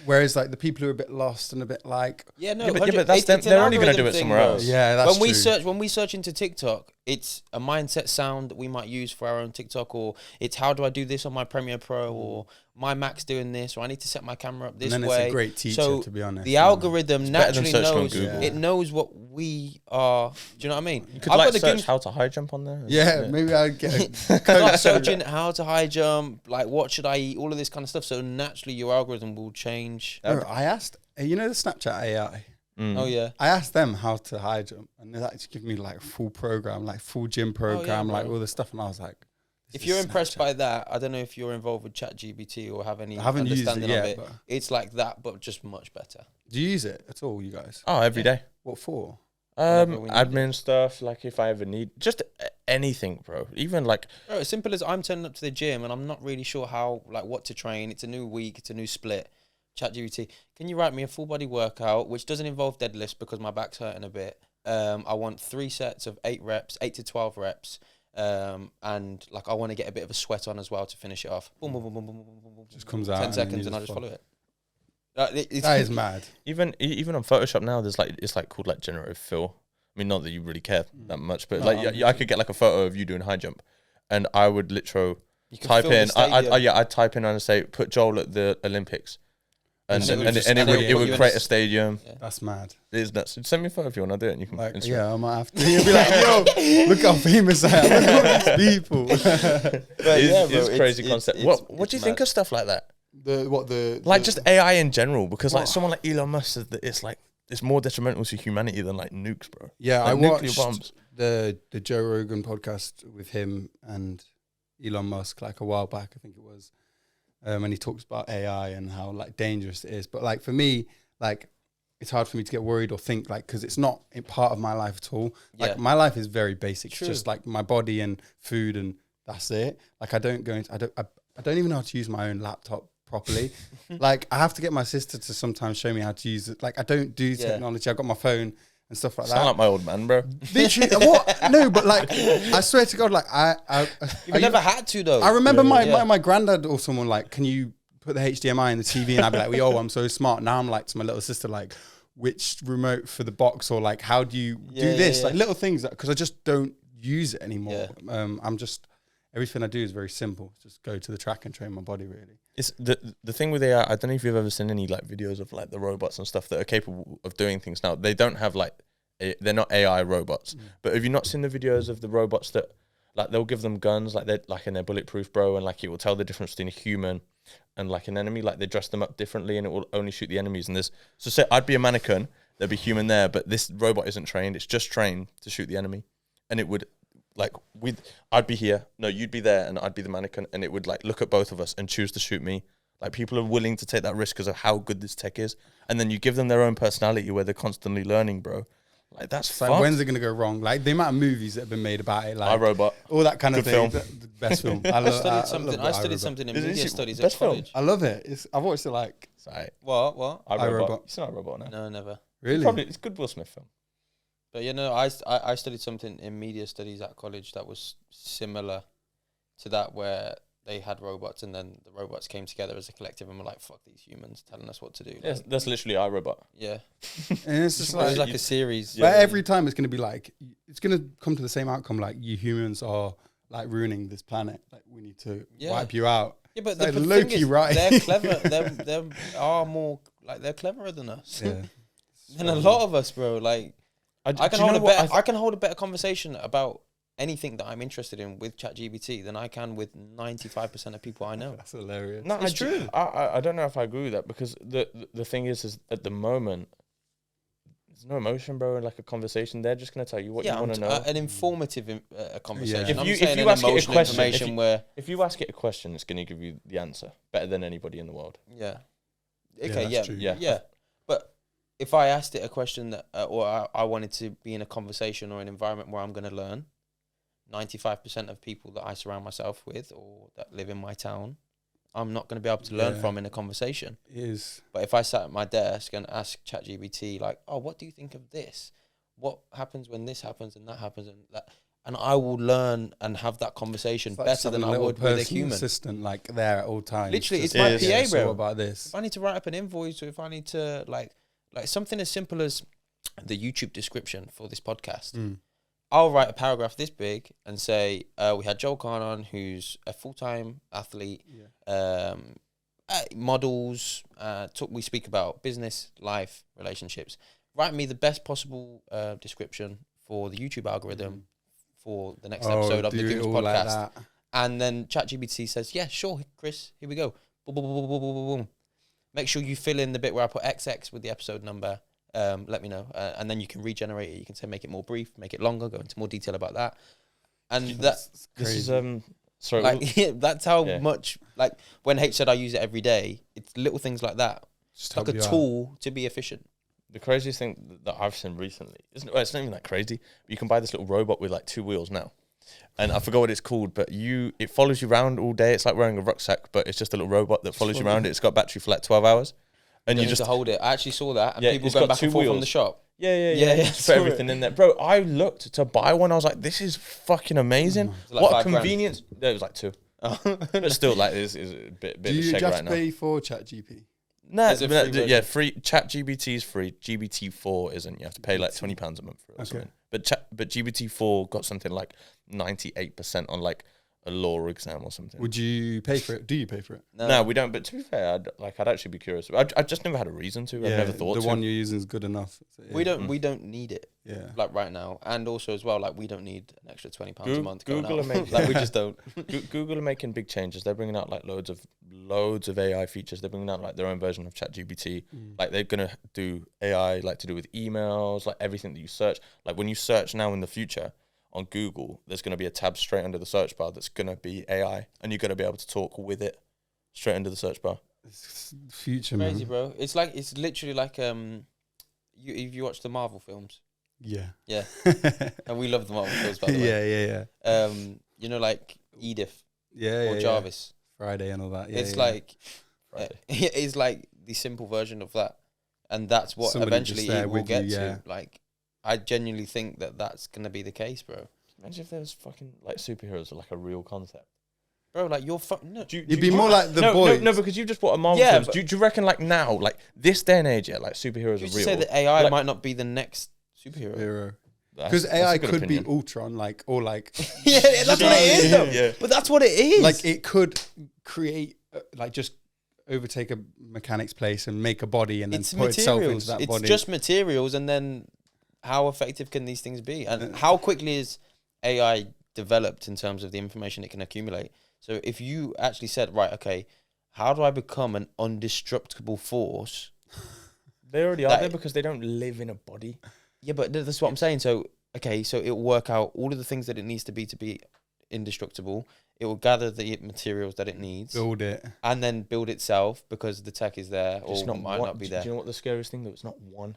Speaker 2: Whereas like the people who are a bit lost and a bit like
Speaker 3: but that's them. They're only going to do it somewhere else.
Speaker 2: Yeah, that's true.
Speaker 1: When we search into TikTok, it's a mindset sound that we might use for our own TikTok, or it's how do I do this on my Premiere Pro, or my Mac's doing this, or I need to set my camera up this
Speaker 2: and then
Speaker 1: way.
Speaker 2: It's a great teacher,
Speaker 1: so
Speaker 2: to be honest.
Speaker 1: The algorithm naturally knows.
Speaker 3: Google.
Speaker 1: It knows what we are. Do you know what I mean?
Speaker 3: You could like search how to high jump on there.
Speaker 2: Yeah, maybe I'd get a
Speaker 1: start searching how to high jump, like what should I eat, all of this kind of stuff. So naturally, your algorithm will change.
Speaker 2: I asked, you know, the Snapchat AI.
Speaker 1: Oh yeah.
Speaker 2: I asked them how to high jump, and they actually give me like full program, like full gym program, like all this stuff, and I was like,
Speaker 1: if you're impressed by that, I don't know if you're involved with ChatGPT or have any
Speaker 2: I haven't
Speaker 1: understanding
Speaker 2: used
Speaker 1: of
Speaker 2: it yet,
Speaker 1: it. It's like that, but just much better.
Speaker 2: Do you use it at all, you guys?
Speaker 3: Oh, every day.
Speaker 2: What for?
Speaker 3: Admin stuff, like if I ever need just anything, bro. Even like,
Speaker 1: Bro, as simple as I'm turning up to the gym and I'm not really sure how, like, what to train. It's a new week, it's a new split. ChatGPT, can you write me a full body workout which doesn't involve deadlifts because my back's hurting a bit? I want 3 sets of 8 to 12 reps. And like I want to get a bit of a sweat on as well to finish it off. Boom, boom, boom, boom, boom, boom, boom, boom.
Speaker 2: Just comes out
Speaker 1: 10 seconds and I just follow it.
Speaker 2: That is mad.
Speaker 3: even on Photoshop now, there's like it's like called like generative fill. I mean, not that you really care that much, but I could get like a photo of you doing high jump, and I would literally type in. I'd type in and say put Joel at the Olympics, and it would create a stadium.
Speaker 2: Yeah. That's mad.
Speaker 3: It is nuts. Send me a photo if you want to do it, and you can.
Speaker 2: Like, yeah, I might have to. You'll be like, yo, look how famous I am. Look at all these people.
Speaker 3: It's crazy concept. What do you think of stuff like that? Just AI in general, because like someone like Elon Musk says that it's more detrimental to humanity than like nukes, bro.
Speaker 2: Yeah,
Speaker 3: like
Speaker 2: I
Speaker 3: nuclear
Speaker 2: watched
Speaker 3: bombs.
Speaker 2: the Joe Rogan podcast with him and Elon Musk like a while back, I think it was, and he talks about AI and how like dangerous it is. But like for me, like it's hard for me to get worried or think like because it's not a part of my life at all. Like my life is very basic. True. It's just like my body and food and that's it. Like I don't even know how to use my own laptop properly. Like I have to get my sister to sometimes show me how to use it. Like I don't do technology. I've got my phone and stuff like that.
Speaker 3: Sound like my old man, bro.
Speaker 2: Literally, what? No, but like I swear to God, like
Speaker 1: You've never had to though.
Speaker 2: I remember my granddad or someone like, can you put the HDMI in the TV? And I'd be like, yo, I'm so smart. Now I'm like to my little sister, like which remote for the box or like how do you do this? Like little things because I just don't use it anymore. I'm just everything I do is very simple. Just go to the track and train my body really.
Speaker 3: It's the thing with AI. I don't know if you've ever seen any like videos of like the robots and stuff that are capable of doing things now. They don't have like they're not AI robots. But have you not seen the videos of the robots that like they'll give them guns like they're like and they're bulletproof, bro, and like it will tell the difference between a human and like an enemy. Like they dress them up differently and it will only shoot the enemies. And there's so say I'd be a mannequin, there'd be human there, but this robot isn't trained. It's just trained to shoot the enemy, and it would. Like I'd be here, no, you'd be there, and I'd be the mannequin, and it would like look at both of us and choose to shoot me. Like people are willing to take that risk because of how good this tech is, and then you give them their own personality where they're constantly learning, bro. Like that's
Speaker 2: like when's it gonna go wrong? Like the amount of movies that have been made about it, like
Speaker 3: iRobot,
Speaker 2: all that kind
Speaker 3: good
Speaker 2: of thing.
Speaker 3: film.
Speaker 2: The best film.
Speaker 1: I studied something in media studies at college.
Speaker 2: I love it. I've watched it like.
Speaker 3: Sorry.
Speaker 1: What?
Speaker 3: iRobot. It's not iRobot now.
Speaker 1: No, never.
Speaker 2: Really?
Speaker 3: It's a good Will Smith film.
Speaker 1: But you know, I studied something in media studies at college that was similar to that, where they had robots and then the robots came together as a collective and were like, "Fuck these humans telling us what to do."
Speaker 3: Yeah,
Speaker 1: like,
Speaker 3: that's literally iRobot.
Speaker 1: Yeah,
Speaker 2: and it's just
Speaker 1: it was like a series.
Speaker 2: But every time it's gonna be like it's gonna come to the same outcome. Like you humans are like ruining this planet. Like we need to wipe you out.
Speaker 1: Yeah, but
Speaker 2: the
Speaker 1: thing
Speaker 2: Loki,
Speaker 1: is,
Speaker 2: right?
Speaker 1: They're clever. they are more like they're cleverer than us.
Speaker 2: Yeah.
Speaker 1: Than a lot of us, bro. Like. I can hold a better conversation about anything that I'm interested in with ChatGPT than I can with 95% of people I know.
Speaker 2: That's hilarious.
Speaker 3: No,
Speaker 1: it's true.
Speaker 3: I don't know if I agree with that because the thing is at the moment there's no emotion, bro. Like a conversation, they're just gonna tell you what you want to know.
Speaker 1: An informative conversation.
Speaker 3: Yeah. If you ask it a question, if you ask it a question, it's gonna give you the answer better than anybody in the world.
Speaker 1: Yeah. Okay. Yeah. But if I asked it a question that, or I wanted to be in a conversation or an environment where I'm going to learn, 95% of people that I surround myself with or that live in my town, I'm not going to be able to learn from in a conversation.
Speaker 2: It is.
Speaker 1: But if I sat at my desk and asked ChatGPT, like, oh, what do you think of this? What happens when this happens and that happens and that? And I will learn and have that conversation better than I would with a human
Speaker 2: assistant, like there at all times.
Speaker 1: Literally, it's my PA, bro.
Speaker 2: What about this?
Speaker 1: If I need to write up an invoice or if I need to like something as simple as the YouTube description for this podcast, I'll write a paragraph this big and say, we had Joel Clarke-Khan on, who's a full-time athlete, models, we speak about business, life, relationships. Write me the best possible description for the YouTube algorithm for the next episode of the Gooms Podcast. Like and then ChatGPT says, yeah, sure, Chris, here we go. Boom, boom, boom, boom, boom, boom, boom. Make sure you fill in the bit where I put XX with the episode number. let me know. And then you can regenerate it. You can say, make it more brief, make it longer, go into more detail about that. And
Speaker 2: That's
Speaker 3: This is
Speaker 2: crazy.
Speaker 3: sorry.
Speaker 1: like, that's how
Speaker 3: Yeah.
Speaker 1: much, like, when H said I use it every day, it's little things like that.
Speaker 2: Just
Speaker 1: It's like
Speaker 2: help
Speaker 1: a
Speaker 2: you out.
Speaker 1: tool to be efficient.
Speaker 3: The craziest thing that I've seen recently isn't. Well, it's not even that crazy. But you can buy this little robot with like 2 wheels now, and I forgot what it's called. But it follows you around all day. It's like wearing a rucksack, but it's just a little robot that follows you around. It's got battery for like 12 hours, and
Speaker 1: You
Speaker 3: you
Speaker 1: need
Speaker 3: just
Speaker 1: to hold it. I actually saw that, and
Speaker 3: Yeah,
Speaker 1: people
Speaker 3: it's
Speaker 1: going
Speaker 3: got
Speaker 1: back and
Speaker 3: 2
Speaker 1: forth from
Speaker 3: wheels.
Speaker 1: the shop.
Speaker 3: yeah.
Speaker 1: Just
Speaker 3: Just put everything in there, bro. I looked to buy one. I was like, this is fucking amazing.
Speaker 1: It's like
Speaker 3: What a
Speaker 1: £5 grand.
Speaker 3: convenience. No, it was like 2, but still, like this is a bit
Speaker 2: Do
Speaker 3: of a
Speaker 2: you
Speaker 3: shake
Speaker 2: have
Speaker 3: right
Speaker 2: to
Speaker 3: now.
Speaker 2: pay for ChatGPT?
Speaker 3: No,
Speaker 1: Is it free version?
Speaker 3: yeah, free. ChatGPT is free. GBT4 isn't. You have to pay like £20 a month for it. Or
Speaker 2: Okay.
Speaker 3: something. But GBT4 got something like 98% on like a law exam or something.
Speaker 2: Would you pay for it? Do you pay for it?
Speaker 3: No, we don't. But to be fair, I'd actually be curious. I just never had a reason to. I've never thought
Speaker 2: the
Speaker 3: to.
Speaker 2: one you're using is good enough. So, yeah.
Speaker 1: We don't need it.
Speaker 2: Yeah.
Speaker 1: Like right now, and also as well, like we don't need an extra £20 a month. Going
Speaker 3: Google
Speaker 1: out.
Speaker 3: are making-
Speaker 1: Like we just don't.
Speaker 3: Google are making big changes. They're bringing out like loads of AI features. They're bringing out like their own version of ChatGPT. Like they're gonna do AI like to do with emails, like everything that you search. Like when you search now in the future on Google, there's gonna be a tab straight under the search bar that's gonna be AI, and you're gonna be able to talk with it straight under the search bar.
Speaker 2: It's future,
Speaker 1: Crazy,
Speaker 2: man.
Speaker 1: bro. It's literally like if you watch the Marvel films,
Speaker 2: Yeah.
Speaker 1: yeah, and we love the Marvel films, by the way.
Speaker 2: Yeah.
Speaker 1: You know, like Edith
Speaker 2: Yeah.
Speaker 1: or Jarvis.
Speaker 2: Friday and all that. Yeah.
Speaker 1: It's
Speaker 2: yeah.
Speaker 1: like
Speaker 3: Friday.
Speaker 1: it's like the simple version of that, and that's what
Speaker 2: Somebody
Speaker 1: eventually
Speaker 2: just there
Speaker 1: it will
Speaker 2: with you,
Speaker 1: get
Speaker 2: yeah.
Speaker 1: to. Like, I genuinely think that that's gonna be the case, bro.
Speaker 3: Imagine if there was fucking like superheroes are like a real concept.
Speaker 1: Bro, like you're no.
Speaker 2: You'd be more like the boys.
Speaker 3: No, because you've just bought a Marvel
Speaker 1: Yeah,
Speaker 3: films.
Speaker 1: but-
Speaker 3: Do you reckon like now, like this day and age, yeah, like superheroes
Speaker 1: You
Speaker 3: are
Speaker 1: should
Speaker 3: real?
Speaker 1: say that AI
Speaker 3: Like-
Speaker 1: might not be the next superhero.
Speaker 2: Hero.
Speaker 3: That's-
Speaker 2: Because
Speaker 3: that's a
Speaker 2: AI
Speaker 3: good
Speaker 2: could
Speaker 3: opinion.
Speaker 2: be Ultron, like, or like,
Speaker 1: Yeah, that's what it is, though.
Speaker 3: Yeah.
Speaker 1: But that's what it is.
Speaker 2: like it could create, like, just overtake a mechanic's place and make a body and then
Speaker 1: It's
Speaker 2: put itself into
Speaker 1: materials.
Speaker 2: that
Speaker 1: It's
Speaker 2: body.
Speaker 1: just materials, and then how effective can these things be, and how quickly is AI developed in terms of the information it can accumulate? So if you actually said, right, okay, how do I become an indestructible force?
Speaker 3: They already are
Speaker 1: That-
Speaker 3: there because they don't live in a body.
Speaker 1: Yeah, but that's what I'm saying. So okay, so it'll work out all of the things that it needs to be indestructible. It will gather the materials that it needs
Speaker 2: Build it.
Speaker 1: and then build itself because the tech is there or
Speaker 3: It's not
Speaker 1: might
Speaker 3: one,
Speaker 1: not be
Speaker 3: do
Speaker 1: there.
Speaker 3: you know what the scariest thing though? It's not one.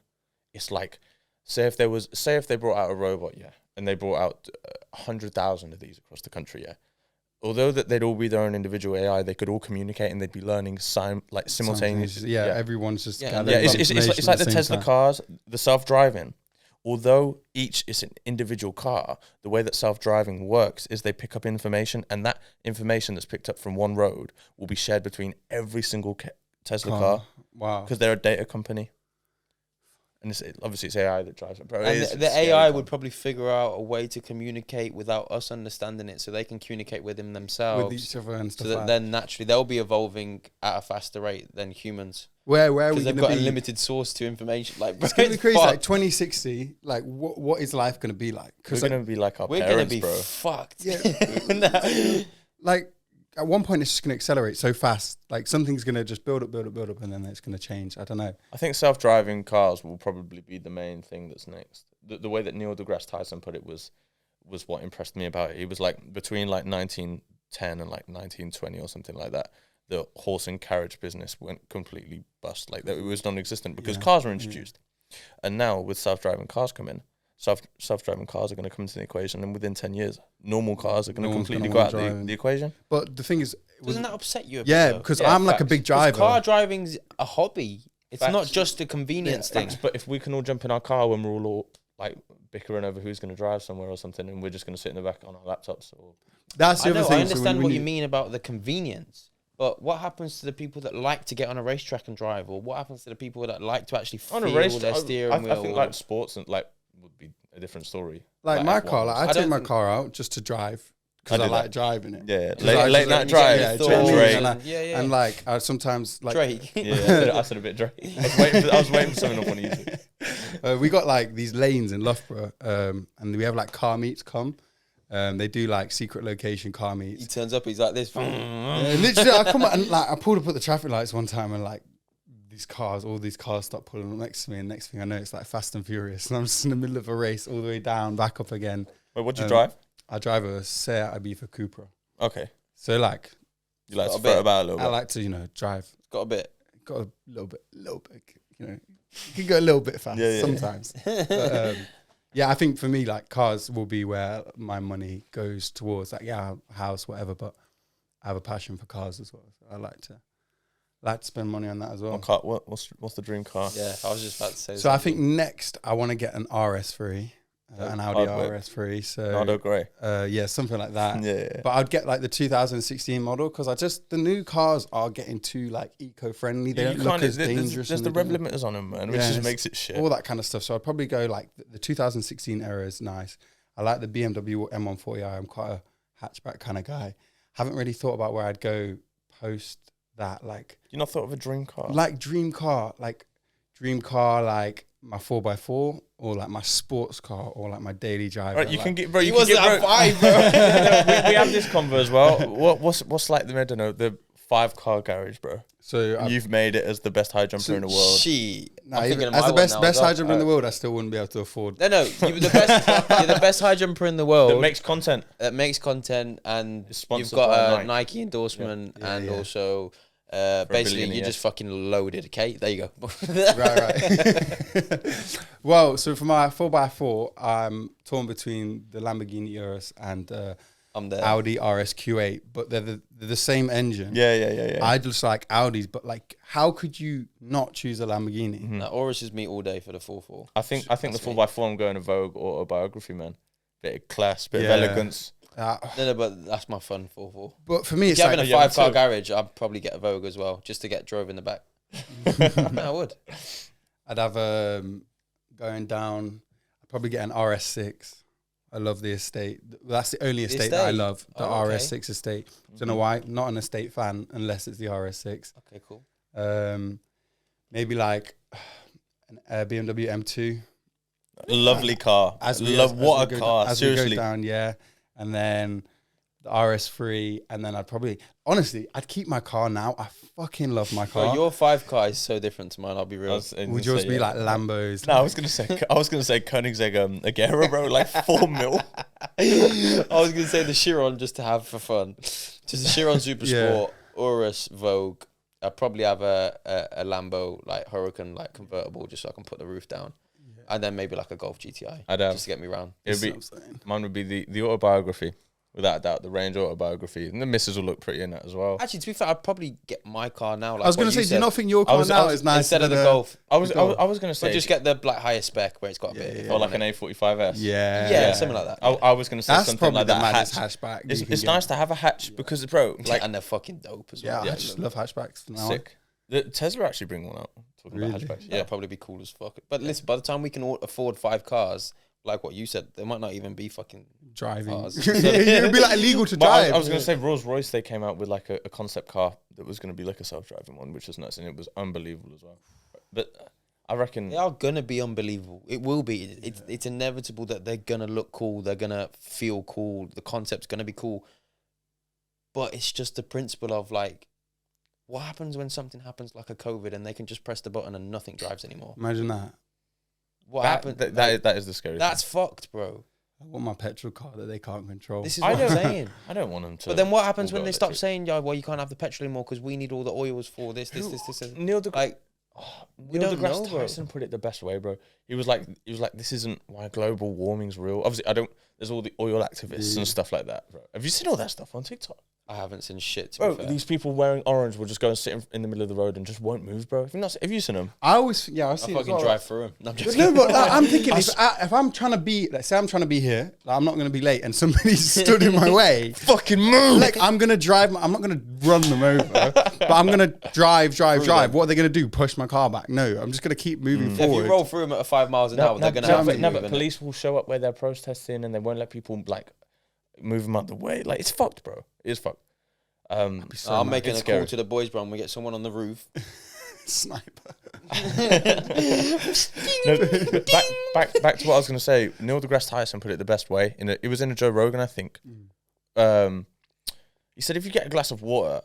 Speaker 3: It's like, say if they brought out a robot, yeah, and they brought out 100,000 of these across the country, yeah. Although that they'd all be their own individual AI, they could all communicate and they'd be learning simultaneously.
Speaker 2: Yeah, everyone's just
Speaker 1: Yeah,
Speaker 2: gathering
Speaker 3: Yeah, it's
Speaker 2: information
Speaker 3: like
Speaker 2: at
Speaker 3: the
Speaker 2: same
Speaker 3: Tesla
Speaker 2: time.
Speaker 3: cars, the self-driving. Although each is an individual car, the way that self-driving works is they pick up information, and that information that's picked up from one road will be shared between every single Tesla car
Speaker 2: Wow.
Speaker 3: because they're a data company. And obviously it's AI that drives it. Bro,
Speaker 1: And
Speaker 3: it is
Speaker 1: the
Speaker 3: scary
Speaker 1: AI
Speaker 3: time.
Speaker 1: would probably figure out a way to communicate without us understanding it, so they can communicate with them themselves.
Speaker 2: With each other and
Speaker 1: so
Speaker 2: stuff
Speaker 1: that
Speaker 2: like that.
Speaker 1: then naturally they'll be evolving at a faster rate than humans
Speaker 2: Where are we
Speaker 1: because they've
Speaker 2: going
Speaker 1: got
Speaker 2: to
Speaker 1: a
Speaker 2: be?
Speaker 1: limited source to information. Like, bro,
Speaker 2: It's going to be
Speaker 1: it's
Speaker 2: crazy. Like
Speaker 1: fucked.
Speaker 2: 2060, like what is life going to be like?
Speaker 3: We're going to be like our
Speaker 1: We're
Speaker 3: parents,
Speaker 1: gonna be
Speaker 3: bro.
Speaker 1: fucked.
Speaker 2: Yeah.
Speaker 1: Nah.
Speaker 2: like at one point it's just going to accelerate so fast. Like something's going to just build up, and then it's going to change. I don't know.
Speaker 3: I think self-driving cars will probably be the main thing that's next. The way that Neil deGrasse Tyson put it was what impressed me about it. He was like, between like 1910 and like 1920 or something like that, the horse and carriage business went completely bust. Like it was non-existent because cars were introduced. And now with self-driving cars coming, self-driving cars are going to come into the equation, and within 10 years, normal cars are going
Speaker 2: No
Speaker 3: to
Speaker 2: one's
Speaker 3: completely
Speaker 2: gonna
Speaker 3: go
Speaker 2: wanna
Speaker 3: out
Speaker 2: drive.
Speaker 3: the equation.
Speaker 2: But the thing is,
Speaker 1: Doesn't that upset you a bit?
Speaker 2: yeah,
Speaker 1: though?
Speaker 2: because
Speaker 3: Yeah,
Speaker 2: I'm like a
Speaker 3: facts.
Speaker 2: big
Speaker 1: 'Cause
Speaker 2: driver.
Speaker 1: car driving's a hobby. It's
Speaker 3: Facts.
Speaker 1: not just a convenience thing.
Speaker 3: But if we can all jump in our car when we're all like bickering over who's going to drive somewhere or something, and we're just going to sit in the back on our laptops, or
Speaker 2: That's the
Speaker 1: I
Speaker 2: other
Speaker 1: know,
Speaker 2: thing.
Speaker 1: I
Speaker 2: So
Speaker 1: understand
Speaker 2: when
Speaker 1: what you mean about the convenience, but what happens to the people that like to get on a racetrack and drive, or what happens to the people that like to actually
Speaker 3: on
Speaker 1: feel
Speaker 3: a race,
Speaker 1: their steering
Speaker 3: I
Speaker 1: wheel?
Speaker 3: think
Speaker 1: or-
Speaker 3: like sports and like would be a different story.
Speaker 2: Like my
Speaker 3: F1.
Speaker 2: car, like I
Speaker 1: I
Speaker 2: take
Speaker 1: don't
Speaker 2: my
Speaker 1: think-
Speaker 2: car out just to drive because
Speaker 3: I
Speaker 2: I
Speaker 3: do
Speaker 2: like
Speaker 3: that.
Speaker 2: driving it.
Speaker 3: Yeah,
Speaker 2: Just like-
Speaker 3: late
Speaker 2: just
Speaker 3: night
Speaker 2: like-
Speaker 3: drive.
Speaker 2: yeah,
Speaker 1: Thoughts
Speaker 3: Drake.
Speaker 2: and, like,
Speaker 1: yeah.
Speaker 2: and like I sometimes like
Speaker 1: Drake.
Speaker 3: Yeah, I said a bit Drake. I was waiting for something up on YouTube.
Speaker 2: we got like these lanes in Loughborough, and we have like car meets come. They do like secret location car
Speaker 1: He
Speaker 2: meets.
Speaker 1: turns up, he's like this.
Speaker 2: Yeah, literally, I come out and like I pulled up at the traffic lights one time, and like all these cars start pulling up next to me, and next thing I know, it's like Fast and Furious, and I'm just in the middle of a race, all the way down, back up again.
Speaker 3: Wait, what do you drive?
Speaker 2: I drive a Seat Ibiza Cupra.
Speaker 3: Okay.
Speaker 2: So like,
Speaker 3: You like to throw it about a little
Speaker 2: I
Speaker 3: bit.
Speaker 2: like to, drive.
Speaker 1: Got a bit.
Speaker 2: Got a little bit, you can go a little bit fast
Speaker 3: Yeah.
Speaker 2: sometimes. But, yeah, I think for me, like cars will be where my money goes towards. Like, yeah, house, whatever. But I have a passion for cars as well. So I like to spend money on that as well.
Speaker 3: What car? What's the dream car?
Speaker 1: Yeah, I was just about to say.
Speaker 2: So I think next I want to get an RS3, an Audi RS3. So
Speaker 3: Nardo Grey.
Speaker 2: yeah, something like that.
Speaker 3: Yeah.
Speaker 2: But I'd get like the 2016 model because the new cars are getting too like eco-friendly. They don't look as dangerous.
Speaker 3: There's the rev limiters on them, man, which just makes it shit.
Speaker 2: All that kind of stuff. So I'd probably go like the 2016 era is nice. I like the BMW M140i. I'm quite a hatchback kind of guy. Haven't really thought about where I'd go post that. Like,
Speaker 3: You not thought of a dream car?
Speaker 2: like dream car, like my 4x4 or like my sports car or like my daily driver.
Speaker 3: Right, you
Speaker 2: like,
Speaker 3: can get, bro. You
Speaker 1: He
Speaker 3: can
Speaker 1: wasn't
Speaker 3: get,
Speaker 1: at 5, bro.
Speaker 3: we have this convo as well. What's like the, I don't know, the 5-car garage, bro?
Speaker 2: So
Speaker 3: You've made it as the best high jumper in the world.
Speaker 1: I'm thinking of
Speaker 2: as
Speaker 1: my
Speaker 2: the
Speaker 1: one
Speaker 2: best
Speaker 1: now
Speaker 2: best
Speaker 1: as well.
Speaker 2: high jumper in the world, I still wouldn't be able to afford.
Speaker 1: No, you're the best. You're the best high jumper in the world.
Speaker 3: That makes content.
Speaker 1: content, and
Speaker 3: It's
Speaker 1: you've
Speaker 3: sponsored
Speaker 1: got
Speaker 3: by
Speaker 1: a Nike endorsement,
Speaker 2: Yeah,
Speaker 1: and
Speaker 2: yeah.
Speaker 1: also
Speaker 3: a
Speaker 1: basically
Speaker 3: billion a
Speaker 1: you
Speaker 3: year.
Speaker 1: just fucking loaded a cake. There you go.
Speaker 2: Right. Well, so for my 4x4, I'm torn between the Lamborghini Urus and
Speaker 1: I'm there.
Speaker 2: Audi RS Q8, but they're the same engine.
Speaker 3: Yeah.
Speaker 2: I just like Audis, but like, how could you not choose a Lamborghini?
Speaker 3: Mm-hmm.
Speaker 1: Now, Oris is me all day for the 4x4.
Speaker 3: I think the
Speaker 1: That's me.
Speaker 3: 4x4, I'm going to Vogue autobiography, man. Bit of class, bit
Speaker 2: Yeah.
Speaker 3: of elegance.
Speaker 1: No, but that's my fun 4x4.
Speaker 2: But for me,
Speaker 1: If
Speaker 2: it's
Speaker 1: you're
Speaker 2: like
Speaker 1: having a 5-car garage, I'd probably get a Vogue as well, just to get drove in the back. No, I would.
Speaker 2: I'd have going down. I'd probably get an RS6. I love the estate. That's the only estate that I
Speaker 1: estate?
Speaker 2: love. The
Speaker 1: Oh, okay.
Speaker 2: RS6 estate. Don't know why. Not an estate fan unless it's the RS6.
Speaker 1: Okay, cool.
Speaker 2: Maybe like an BMW M2.
Speaker 3: Lovely car.
Speaker 2: As we
Speaker 3: What
Speaker 2: go
Speaker 3: a
Speaker 2: down-
Speaker 3: car.
Speaker 2: as we
Speaker 3: Seriously.
Speaker 2: go down, yeah. And then the RS3, and then I'd probably, honestly, I'd keep my car now. I fucking love my car.
Speaker 1: Bro, your 5-car is so different to mine. I'll be real.
Speaker 2: Would yours be like Lambos?
Speaker 3: No, I was gonna say Koenigsegg Agera, bro, like 4 mil.
Speaker 1: I was gonna say the Chiron just to have for fun. Just the Chiron Super
Speaker 2: Yeah.
Speaker 1: Sport, Urus, Vogue. I'd probably have a Lambo like Huracan like convertible just so I can put the roof down, and then maybe like a Golf GTI
Speaker 3: I'd have.
Speaker 1: just to get me round.
Speaker 3: It'd be, mine would be the autobiography, without a doubt, the Range autobiography, and the missus will look pretty in that as well.
Speaker 1: Actually, to be fair, I'd probably get my car now. Like
Speaker 2: I was going
Speaker 1: what
Speaker 2: to say,
Speaker 1: you
Speaker 2: do you
Speaker 1: said.
Speaker 2: not think your car
Speaker 3: was-
Speaker 2: now is nice
Speaker 1: instead of the Golf?
Speaker 3: I was gonna say,
Speaker 1: But just get the like higher spec where it's got a bit.
Speaker 2: Yeah,
Speaker 3: or like an A45S.
Speaker 2: Yeah.
Speaker 1: something like that.
Speaker 3: I was gonna say
Speaker 2: That's
Speaker 3: something
Speaker 2: probably
Speaker 3: like
Speaker 2: the
Speaker 3: that.
Speaker 2: maddest
Speaker 3: Hatch.
Speaker 2: hatchback.
Speaker 3: It's
Speaker 2: you can get.
Speaker 3: nice to have a hatch because, bro, like
Speaker 1: and they're fucking dope as
Speaker 2: Yeah,
Speaker 1: well.
Speaker 2: I just love hatchbacks. Now.
Speaker 3: sick. The Tesla actually bring one out. Talking about
Speaker 2: Really?
Speaker 3: hatchbacks.
Speaker 1: Yeah,
Speaker 3: Yeah.
Speaker 1: probably be cool as fuck. But listen, by the time we can afford 5 cars, like what you said, there might not even be fucking
Speaker 2: Driving.
Speaker 1: cars.
Speaker 2: It would be like illegal to
Speaker 3: But
Speaker 2: drive.
Speaker 3: I was going to say Rolls Royce, they came out with like a concept car that was going to be like a self-driving one, which was nuts, and it was unbelievable as well. But I reckon
Speaker 1: They are gonna be unbelievable. It will be. It's inevitable that they're gonna look cool. They're gonna feel cool. The concept's gonna be cool. But it's just the principle of like, what happens when something happens like a COVID and they can just press the button and nothing drives anymore?
Speaker 2: Imagine that.
Speaker 1: What
Speaker 3: that,
Speaker 1: happened?
Speaker 3: that is the scary
Speaker 1: That's fucked, bro.
Speaker 2: I want my petrol car that they can't control.
Speaker 1: This is
Speaker 3: I
Speaker 1: what I'm
Speaker 3: don't-
Speaker 1: saying.
Speaker 3: I don't want them to.
Speaker 1: But then what happens
Speaker 3: all
Speaker 1: when
Speaker 3: go
Speaker 1: they stop
Speaker 3: electric.
Speaker 1: saying, "Yeah, well, you can't have the petrol anymore because we need all the oils for this." And
Speaker 3: Neil deGrasse
Speaker 1: like, we
Speaker 3: Neil
Speaker 1: don't
Speaker 3: deGrasse
Speaker 1: know, bro.
Speaker 3: Tyson put it the best way, bro. He was like, this isn't why global warming's real. Obviously, there's all the oil activists and stuff like that, bro. Have you seen all that stuff on TikTok?
Speaker 1: I haven't seen shit. To
Speaker 3: Bro,
Speaker 1: be fair.
Speaker 3: these people wearing orange will just go and sit in the middle of the road and just won't move, bro. Have you seen them?
Speaker 2: I always, I
Speaker 1: I
Speaker 2: see it as
Speaker 1: fucking
Speaker 2: well.
Speaker 1: drive through them. No, I'm
Speaker 2: But
Speaker 1: just
Speaker 2: no, but I'm thinking if I'm trying to be, let's say I'm trying to be here, like I'm not going to be late, and somebody stood in my way.
Speaker 3: Fucking move!
Speaker 2: Like I'm going to drive. I'm not going to run them over, but I'm going to drive.
Speaker 1: them.
Speaker 2: What are they going to do? Push my car back? No, I'm just going to keep moving
Speaker 1: if
Speaker 2: forward.
Speaker 1: you roll through them at 5 miles an hour, they're gonna have to
Speaker 3: no,
Speaker 1: move,
Speaker 3: but
Speaker 1: innit?
Speaker 3: police will show up where they're protesting and they won't let people like move them out the way. Like it's fucked, bro. It is fucked.
Speaker 1: I'm making a call to the boys, bro. And we get someone on the roof.
Speaker 2: Sniper.
Speaker 3: No, back to what I was going to say. Neil deGrasse Tyson put it the best way. It was in a Joe Rogan, I think. He said if you get a glass of water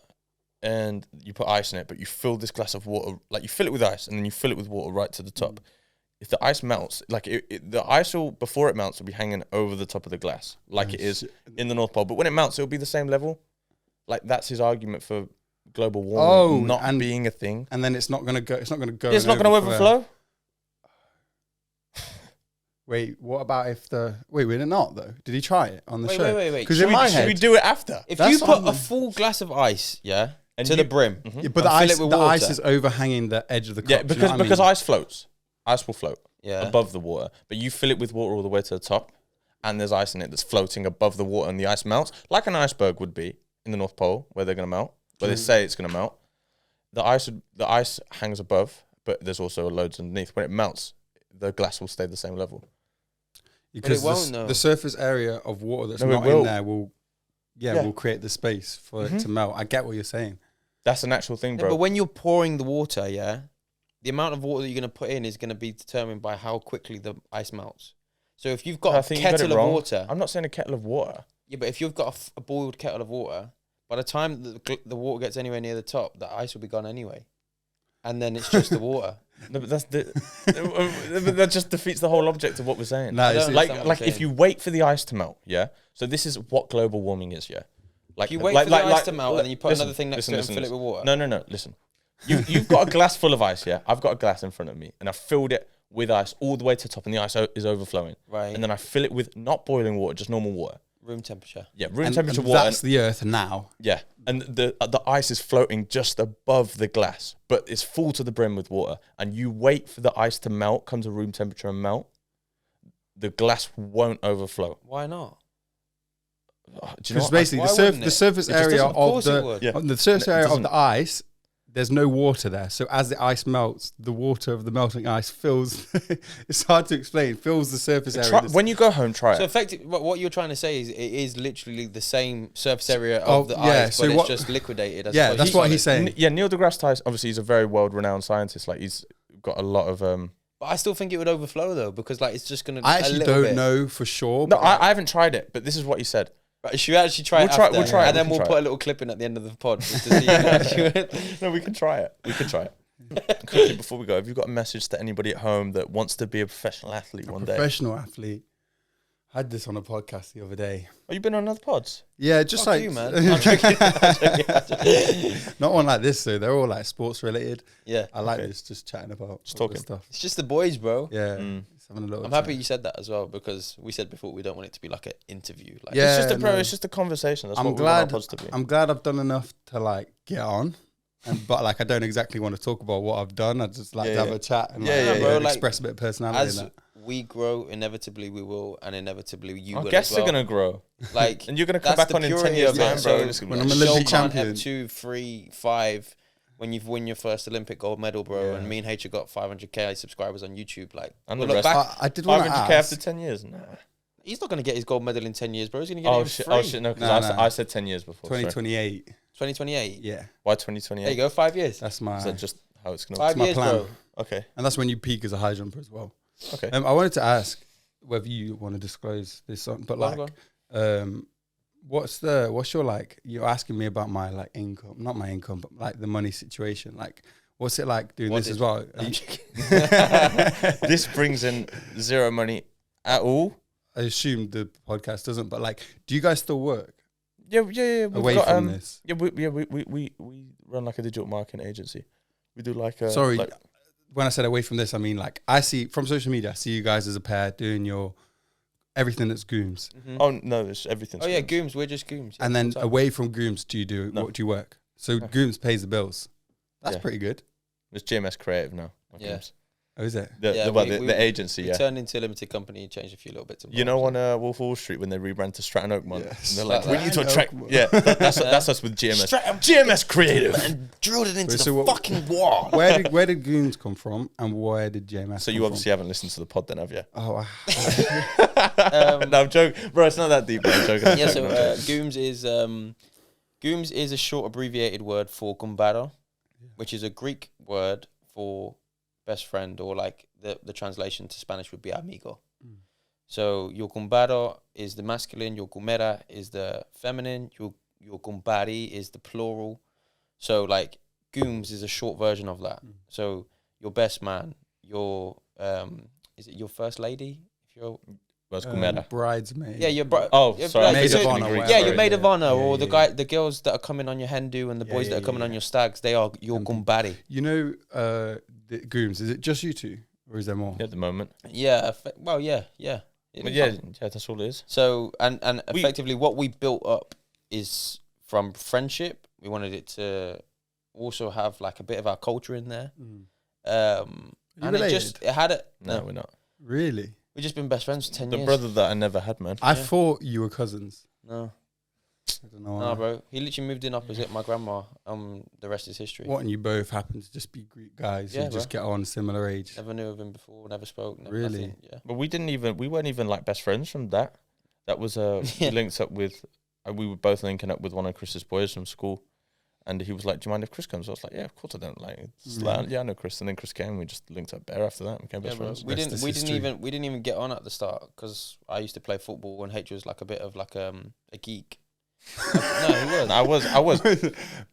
Speaker 3: and you put ice in it, but you fill this glass of water, like you fill it with ice and then you fill it with water right to the top. If the ice melts, like the ice will, before it melts, will be hanging over the top of the glass, like it is in the North Pole. But when it melts, it'll be the same level. Like that's his argument for global warming not being a thing.
Speaker 2: And then it's not gonna go. It's not gonna go.
Speaker 3: It's not gonna overflow.
Speaker 2: Wait, what about if wait, we're not though. Did he try it on the show?
Speaker 1: Wait.
Speaker 2: Because in my head,
Speaker 3: should we do it after?
Speaker 1: If you put a full glass of ice, and to the brim,
Speaker 2: but the ice is overhanging the edge of the cup.
Speaker 3: Yeah, because ice floats. Ice will float
Speaker 1: Yeah.
Speaker 3: above the water, but you fill it with water all the way to the top, and there's ice in it that's floating above the water, and the ice melts like an iceberg would be in the North Pole, where they're gonna melt, where they say it's gonna melt. The ice hangs above, but there's also loads underneath. When it melts, the glass will stay the same level.
Speaker 2: Because the surface area of water that's not in there will create the space for it to melt. I get what you're saying.
Speaker 3: That's an actual thing, bro.
Speaker 1: But when you're pouring the water, the amount of water that you're going to put in is going to be determined by how quickly the ice melts. So if you've got a kettle of water...
Speaker 3: I'm not saying a kettle of water.
Speaker 1: Yeah, but if you've got a boiled kettle of water, by the time the water gets anywhere near the top, the ice will be gone anyway. And then it's just the water.
Speaker 3: No, but that just defeats the whole object of what we're saying.
Speaker 2: No,
Speaker 3: like if you wait for the ice to melt, so this is what global warming is, Like
Speaker 1: you wait for the ice to melt, and then you put another thing next to it and fill it with water.
Speaker 3: No. Listen, you've got a glass full of ice, I've got a glass in front of me, and I've filled it with ice all the way to the top, and the ice is overflowing.
Speaker 1: Right.
Speaker 3: And then I fill it with not boiling water, just normal water.
Speaker 1: Room temperature.
Speaker 3: Yeah, room temperature
Speaker 2: and
Speaker 3: water.
Speaker 2: That's the Earth now.
Speaker 3: Yeah, and the ice is floating just above the glass, but it's full to the brim with water. And you wait for the ice to melt, come to room temperature and melt. The glass won't overflow.
Speaker 1: Why not?
Speaker 2: Because basically the surface area of the ice, there's no water there. So as the ice melts, the water of the melting ice fills. It's hard to explain. Fills the surface area.
Speaker 3: When you go home, try it.
Speaker 1: So effectively, what you're trying to say is it is literally the same surface area of the ice, but it's just liquidated.
Speaker 2: That's what he's saying.
Speaker 3: Neil deGrasse Tyson, obviously, he's a very world-renowned scientist. Like he's got a lot of.
Speaker 1: But I still think it would overflow though, because like it's just gonna.
Speaker 2: I actually don't know for sure.
Speaker 3: No, I haven't tried it, but this is what he said.
Speaker 1: Right, should we actually try it after? We'll try it, and then we'll put a little clip in at the end of the pod just to see.
Speaker 3: No, we can try it. Quickly before we go, have you got a message to anybody at home that wants to be a professional athlete one day?
Speaker 2: Professional athlete. I had this on a podcast the other day.
Speaker 3: Oh, you've been on other pods?
Speaker 2: Yeah, just like
Speaker 1: you, man.
Speaker 2: Not one like this though. They're all like sports related.
Speaker 1: Yeah,
Speaker 2: I like this, just chatting about
Speaker 3: talking
Speaker 2: stuff.
Speaker 1: It's just the boys, bro.
Speaker 2: Yeah.
Speaker 1: I'm happy you said that as well, because we said before we don't want it to be like an interview. Like,
Speaker 3: it's just a conversation. That's what we want our pods to be.
Speaker 2: I'm glad I've done enough to like get on, but like I don't exactly want to talk about what I've done. I just like to have a chat and express a bit of personality.
Speaker 1: As we grow, inevitably we will, and inevitably you will.
Speaker 3: Our guests
Speaker 1: as well.
Speaker 3: are gonna grow,
Speaker 1: like,
Speaker 3: and you're gonna come back on in 10 years, man, bro.
Speaker 2: When I'm Olympic champion,
Speaker 1: have 2, 3, 5. When you've won your first Olympic gold medal, bro, and me and H have got 500k subscribers on YouTube, like,
Speaker 3: and
Speaker 1: we'll
Speaker 3: the
Speaker 1: look
Speaker 3: rest,
Speaker 1: back.
Speaker 2: I did want to
Speaker 3: 500k
Speaker 2: ask,
Speaker 3: after 10 years. Nah,
Speaker 1: he's not going to get his gold medal in 10 years, bro. He's going to get it in 3.
Speaker 3: Oh shit, no, because I said 10 years before.
Speaker 2: 2028.
Speaker 1: 2028.
Speaker 2: Yeah.
Speaker 3: Why 2028?
Speaker 1: There you go, 5 years.
Speaker 2: That's my.
Speaker 3: Is that just how it's gonna?
Speaker 1: 5 years,
Speaker 2: plan.
Speaker 1: bro.
Speaker 3: Okay.
Speaker 2: And that's when you peak as a high jumper as well.
Speaker 3: Okay.
Speaker 2: I wanted to ask whether you want to disclose this, but like, what's your like? You're asking me about my like income, not my income, but like the money situation. Like, what's it like doing this as well?
Speaker 3: This brings in zero money at all.
Speaker 2: I assume the podcast doesn't, but like, do you guys still work?
Speaker 3: Yeah.
Speaker 2: Away from this.
Speaker 3: Yeah, we run like a digital marketing agency. We do like a.
Speaker 2: Sorry, when I said away from this, I mean like I see from social media. I see you guys as a pair doing your everything that's Gooms.
Speaker 3: Mm-hmm. Oh no, it's everything.
Speaker 1: Oh yeah, Gooms. We're just Gooms.
Speaker 2: And then away from Gooms, what do you work? So Gooms pays the bills. That's pretty good.
Speaker 3: It's GMS Creative now.
Speaker 1: Yeah.
Speaker 3: Gooms.
Speaker 2: Oh, is it?
Speaker 3: The agency,
Speaker 1: we turned into a limited company and changed a few little bits.
Speaker 3: You know, on Wolf Wall Street when they rebrand to Stratton Oakmont, and they're like,
Speaker 1: we
Speaker 3: need to attract. Yeah, that's us with GMS. GMS Creative.
Speaker 1: And drilled it into the fucking wall.
Speaker 2: Where did Gooms come from, and where did GMS?
Speaker 3: So you obviously haven't listened to the pod, then, have you?
Speaker 2: Oh,
Speaker 3: no, I'm joking, bro. It's not that deep. Bro. I'm joking.
Speaker 1: Yeah. So Gooms is a short abbreviated word for gumbaro, which is a Greek word for best friend, or like the translation to Spanish would be amigo. So your gumbaro is the masculine, your gumera is the feminine, your gumbari is the plural. So like Gooms is a short version of that. So your best man, your is it your first lady? If you're
Speaker 2: bridesmaid.
Speaker 1: Yeah, your
Speaker 3: sorry,
Speaker 1: maid of
Speaker 2: honor.
Speaker 1: Yeah, your maid of honor,
Speaker 2: Yeah,
Speaker 1: or
Speaker 2: yeah,
Speaker 1: the girls that are coming on your hen do, and the boys that are coming on your stags. They are your gumbari.
Speaker 2: You know, the Gooms. Is it just you two, or is there more?
Speaker 3: At the moment.
Speaker 1: Yeah. Yeah.
Speaker 3: That's all it is.
Speaker 1: So and effectively, what we built up is from friendship. We wanted it to also have like a bit of our culture in there. And
Speaker 2: related?
Speaker 1: it had it.
Speaker 3: No, we're not.
Speaker 2: Really?
Speaker 1: We've just been best friends for 10 years.
Speaker 3: The brother that I never had, man.
Speaker 2: I thought you were cousins.
Speaker 1: No.
Speaker 2: I don't know.
Speaker 1: No, bro. He literally moved in opposite my grandma. The rest is history.
Speaker 2: What, and you both happen to just be Greek guys who just get on similar age?
Speaker 1: Never knew of him before. Never spoke.
Speaker 2: Really?
Speaker 1: Nothing. Yeah.
Speaker 3: But we weren't even like best friends from that. That was we linked up with. We were both linking up with one of Chris's boys from school, and he was like, "Do you mind if Chris comes?" I was like, "Yeah, of course I don't." Like, I know Chris, and then Chris came. And we just linked up bare after that. And became best friends.
Speaker 1: We didn't even get on at the start because I used to play football and H was like a bit of like a geek. No, he was.
Speaker 3: I was.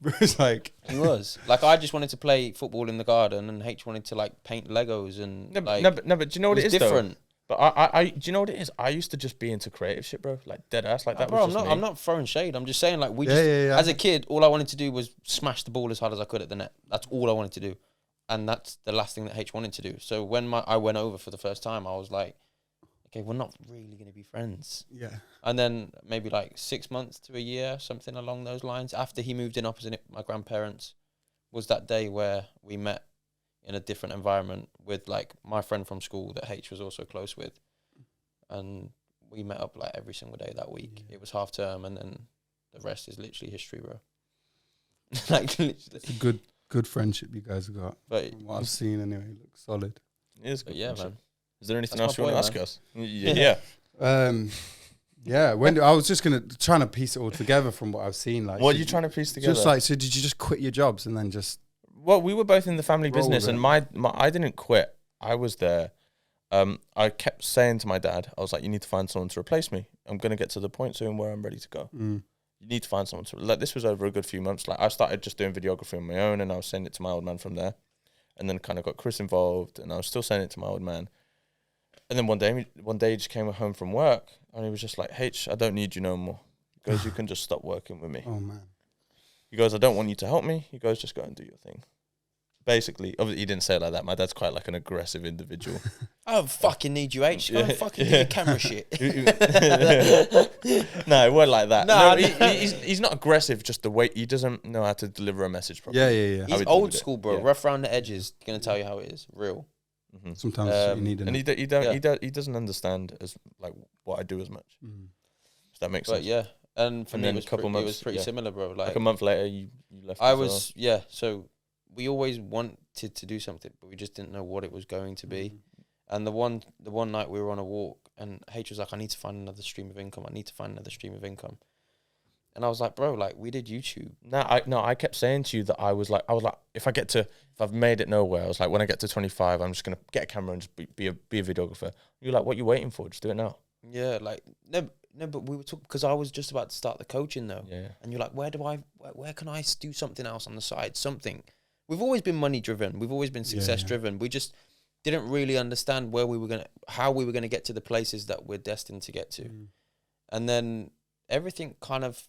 Speaker 2: Bruce, like
Speaker 1: he was like I just wanted to play football in the garden, and H wanted to like paint Legos and
Speaker 3: no, but do you know what it is
Speaker 1: different.
Speaker 3: Though? But I do you know what it is? I used to just be into creative shit, bro. Like dead ass, like that.
Speaker 1: Bro,
Speaker 3: was
Speaker 1: I'm not throwing shade. I'm just saying, like
Speaker 2: Yeah.
Speaker 1: As a kid, all I wanted to do was smash the ball as hard as I could at the net. That's all I wanted to do, and that's the last thing that H wanted to do. So when I went over for the first time, I was like, okay, we're not really gonna be friends.
Speaker 2: Yeah.
Speaker 1: And then maybe like 6 months to a year, something along those lines, after he moved in opposite my grandparents, was that day where we met in a different environment with like my friend from school that H was also close with. And we met up like every single day that week. It was half term, and then the rest is literally history, bro. Like literally.
Speaker 2: It's a good friendship you guys have got.
Speaker 1: But
Speaker 2: from what I've seen anyway, it looks solid.
Speaker 3: It is good.
Speaker 1: Yeah, man.
Speaker 3: Is there anything
Speaker 1: That's
Speaker 3: else you want to ask
Speaker 1: man.
Speaker 3: us? Yeah.
Speaker 2: Yeah. I was just trying to piece it all together from what I've seen. Like,
Speaker 3: What are you trying to piece together?
Speaker 2: Just like, so did you just quit your jobs and then just?
Speaker 3: Well, we were both in the family
Speaker 2: Roll
Speaker 3: business,
Speaker 2: with
Speaker 3: and my I didn't quit. I was there. I kept saying to my dad, I was like, "You need to find someone to replace me. I'm gonna get to the point soon where I'm ready to go. You need to find someone to." Like, this was over a good few months. Like, I started just doing videography on my own, and I was sending it to my old man from there, and then kind of got Chris involved, and I was still sending it to my old man. And then one day he just came home from work, and he was just like, "H, I don't need you no more. He goes, you can just stop working with me."
Speaker 2: Oh man.
Speaker 3: He goes, "I don't want you to help me." He goes, "Just go and do your thing." Basically, obviously he didn't say it like that. My dad's quite like an aggressive individual.
Speaker 1: I don't fucking need you, H. Go and fucking do your camera shit.
Speaker 3: No, it wasn't like that.
Speaker 1: No,
Speaker 3: he's not aggressive. Just the way he doesn't know how to deliver a message properly.
Speaker 2: Yeah.
Speaker 1: He's old school, bro. Yeah. Rough around the edges. Gonna tell you how it is. Real.
Speaker 2: Mm-hmm. Sometimes you need,
Speaker 3: and he doesn't understand as like what I do as much. If that makes sense.
Speaker 1: But yeah, and for me, it was pretty similar, bro. Like
Speaker 3: a month later, you left.
Speaker 1: So we always wanted to do something, but we just didn't know what it was going to be. And the one night we were on a walk, and H was like, "I need to find another stream of income. And I was like, "Bro, like we did YouTube."
Speaker 3: I kept saying to you that I was like, if I've made it nowhere, I was like, when I get to 25, I'm just gonna get a camera and just be a videographer. You're like, "What are you waiting for? Just do it now."
Speaker 1: Yeah, like no, but we were talking because I was just about to start the coaching though.
Speaker 3: Yeah.
Speaker 1: And you're like, where can I do something else on the side? Something. We've always been money driven. We've always been success driven. We just didn't really understand how we were gonna get to the places that we're destined to get to. And then everything kind of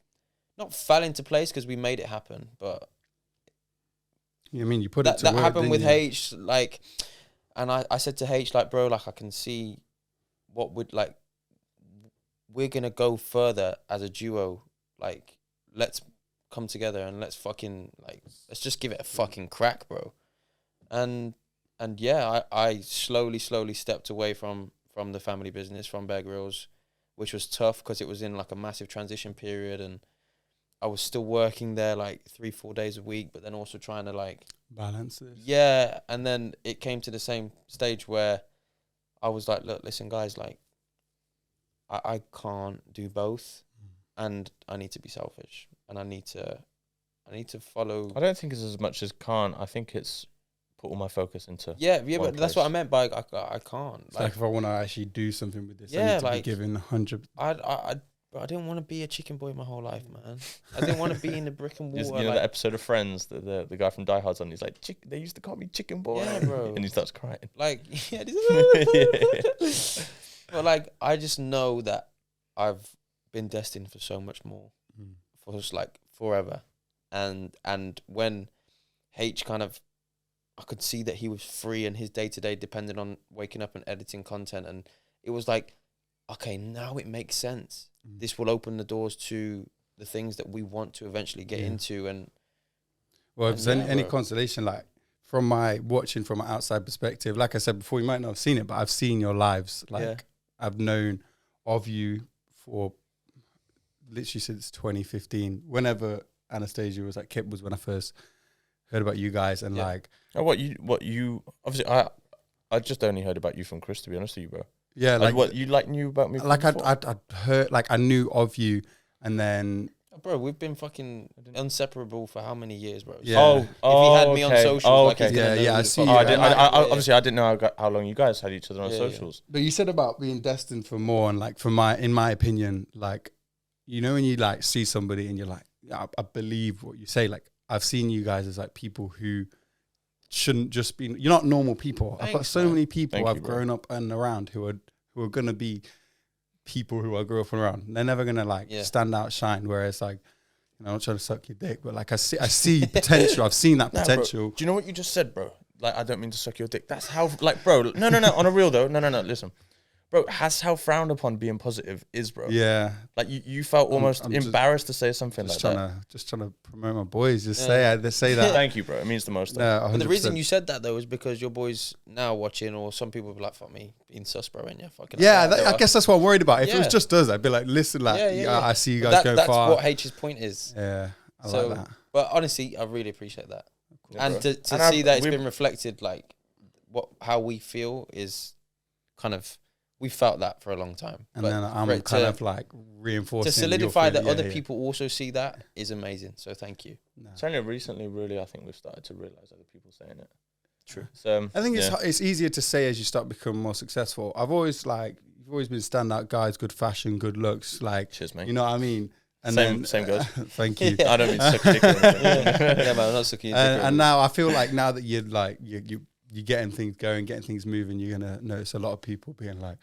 Speaker 1: not fell into place because we made it happen, but
Speaker 2: you mean you put it to work,
Speaker 1: that happened with H, like, and I said to H, like, bro, like I can see what would like we're gonna go further as a duo, like let's come together and let's just give it a fucking crack, bro. And yeah, I slowly stepped away from the family business, from Bear Grylls, which was tough because it was in like a massive transition period, and I was still working there like 3-4 days a week, but then also trying to like
Speaker 2: balance this.
Speaker 1: Yeah, and then it came to the same stage where I was like, look, listen, guys, like I can't do both, and I need to be selfish, and I need to follow.
Speaker 3: I don't think it's as much as can't. I think it's put all my focus into.
Speaker 1: Yeah, but that's what I meant by I can't.
Speaker 2: It's like if I want to actually do something with this,
Speaker 1: yeah,
Speaker 2: I need to be giving 100.
Speaker 1: I Bro, I didn't want to be a chicken boy my whole life, man. I didn't want to be in the brick and
Speaker 3: You
Speaker 1: mortar.
Speaker 3: know that episode of Friends that the guy from Die Hard's on? He's like, they used to call me Chicken Boy.
Speaker 1: Yeah, bro.
Speaker 3: And he starts crying.
Speaker 1: Like, yeah. But like, I just know that I've been destined for so much more, for just like forever. And when H kind of, I could see that he was free and his day to day depended on waking up and editing content, and it was like, okay, now it makes sense. This will open the doors to the things that we want to eventually get into. And
Speaker 2: well, if there's any consolation, like from my watching from an outside perspective, like I said before, you might not have seen it, but I've seen your lives. Like I've known of you for literally since 2015. Whenever Anastasia was at Kip was when I first heard about you guys, and like
Speaker 3: what you obviously I just only heard about you from Chris, to be honest with you, bro.
Speaker 2: Yeah, like
Speaker 3: what you knew about me.
Speaker 2: Like I'd heard, like I knew of you, and then
Speaker 1: bro, we've been fucking inseparable for how many years, bro?
Speaker 2: Yeah.
Speaker 1: If he had me on socials, like he's gonna know
Speaker 2: I
Speaker 1: who the
Speaker 2: see
Speaker 1: fuck
Speaker 2: you.
Speaker 1: I am.
Speaker 3: Obviously, I didn't know how long you guys had each other on socials.
Speaker 2: But you said about being destined for more, and like in my opinion, like, you know, when you like see somebody and you're like, I believe what you say. Like I've seen you guys as like people who shouldn't just be. You're not normal people. I've got so many people I've grown up and around who are gonna be people who I grew up around. They're never gonna like stand out, shine. Whereas like, you know, I'm not trying to suck your dick, but like I see potential. I've seen that potential.
Speaker 3: Bro, do you know what you just said, bro? Like, I don't mean to suck your dick. That's how, like, bro. No. On a real though, no. Listen, bro. That's how frowned upon being positive is, bro.
Speaker 2: Yeah.
Speaker 3: Like you felt almost embarrassed to say something like that. Just
Speaker 2: trying to promote my boys. Just say that.
Speaker 3: Thank you, bro. It means the most.
Speaker 2: No,
Speaker 1: but the reason you said that though is because your boys now watching, or some people be like, "Fuck me, being sus, bro," and fucking.
Speaker 2: Yeah, I guess that's what I'm worried about. If it was just us, I'd be like, listen, like, I see you guys go far.
Speaker 1: That's what H's point is.
Speaker 2: Yeah, I like that.
Speaker 1: But honestly, I really appreciate that, and
Speaker 3: bro.
Speaker 1: to see that it's been reflected, like how we feel is kind of. We felt that for a long time.
Speaker 2: And then I'm kind of like reinforcing.
Speaker 1: To solidify that other people also see that is amazing. So thank you.
Speaker 3: It's only recently, really, I think we've started to realise other people saying it.
Speaker 1: True.
Speaker 3: So
Speaker 2: I think it's easier to say as you start becoming more successful. You've always been standout guys, good fashion, good looks. Like,
Speaker 3: cheers, mate.
Speaker 2: You know what I mean? And
Speaker 3: same goes.
Speaker 2: Thank you.
Speaker 3: I don't mean to suck your dick or anything.
Speaker 1: Yeah, man, I'm not sucking your dick.
Speaker 2: And now I feel like now that you're like, you're getting things going, getting things moving, you're going to notice a lot of people being like,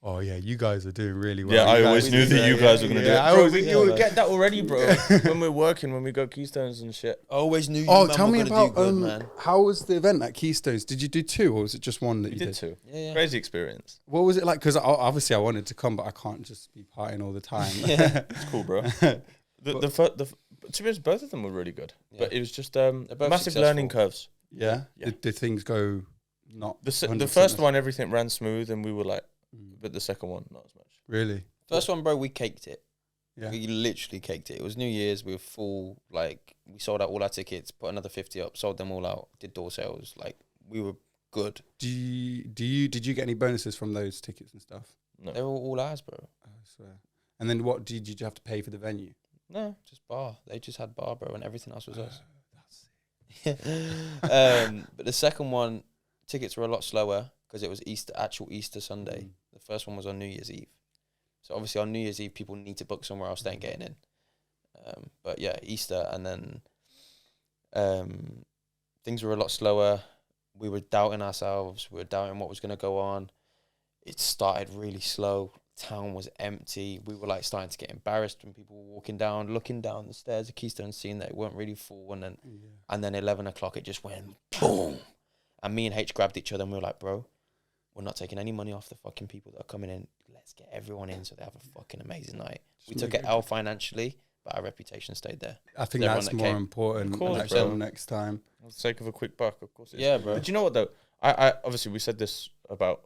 Speaker 2: oh yeah, you guys are doing really well.
Speaker 3: Yeah, I always knew that you guys were going to do it. Bro, we get that already, bro. When we're working, when we go Keystones and shit.
Speaker 1: I always knew you
Speaker 2: tell me about,
Speaker 1: do good, man.
Speaker 2: How was the event at Keystones? Did you do 2 or was it just one that you did?
Speaker 3: 2.
Speaker 1: Yeah.
Speaker 3: Crazy experience.
Speaker 2: What was it like? Because obviously I wanted to come, but I can't just be partying all the time.
Speaker 3: It's cool, bro. To be honest, both of them were really good. Yeah. But it was just massive successful. Learning curves.
Speaker 2: Yeah? Did things go not...
Speaker 3: The first one, everything ran smooth and we were like... But the second one, not as much.
Speaker 2: Really?
Speaker 1: First one, bro, we caked it.
Speaker 2: Yeah.
Speaker 1: We literally caked it. It was New Year's. We were full. Like, we sold out all our tickets, put another 50 up, sold them all out, did door sales. Like, we were good.
Speaker 2: Did you get any bonuses from those tickets and stuff?
Speaker 1: No. They were all ours, bro.
Speaker 2: I swear. And then what did you have to pay for the venue?
Speaker 1: No, just bar. They just had bar, bro, and everything else was us.
Speaker 2: That's
Speaker 1: But the second one, tickets were a lot slower because it was actual Easter Sunday. The first one was on New Year's Eve. So obviously on New Year's Eve, people need to book somewhere else. They ain't getting in. But yeah, Easter, and then things were a lot slower. We were doubting ourselves. We were doubting what was going to go on. It started really slow. Town was empty. We were like starting to get embarrassed when people were walking down, looking down the stairs of Keystone, seeing that it weren't really full. And then 11 o'clock, it just went boom. And me and H grabbed each other and we were like, bro, we're not taking any money off the fucking people that are coming in. Let's get everyone in so they have a fucking amazing night. We took an L financially, but our reputation stayed there.
Speaker 2: I think that's more important.
Speaker 3: Of course,
Speaker 2: bro. Next time.
Speaker 3: For the sake of a quick buck, of course.
Speaker 1: Yeah, bro.
Speaker 3: But you know what, though? I obviously, we said this about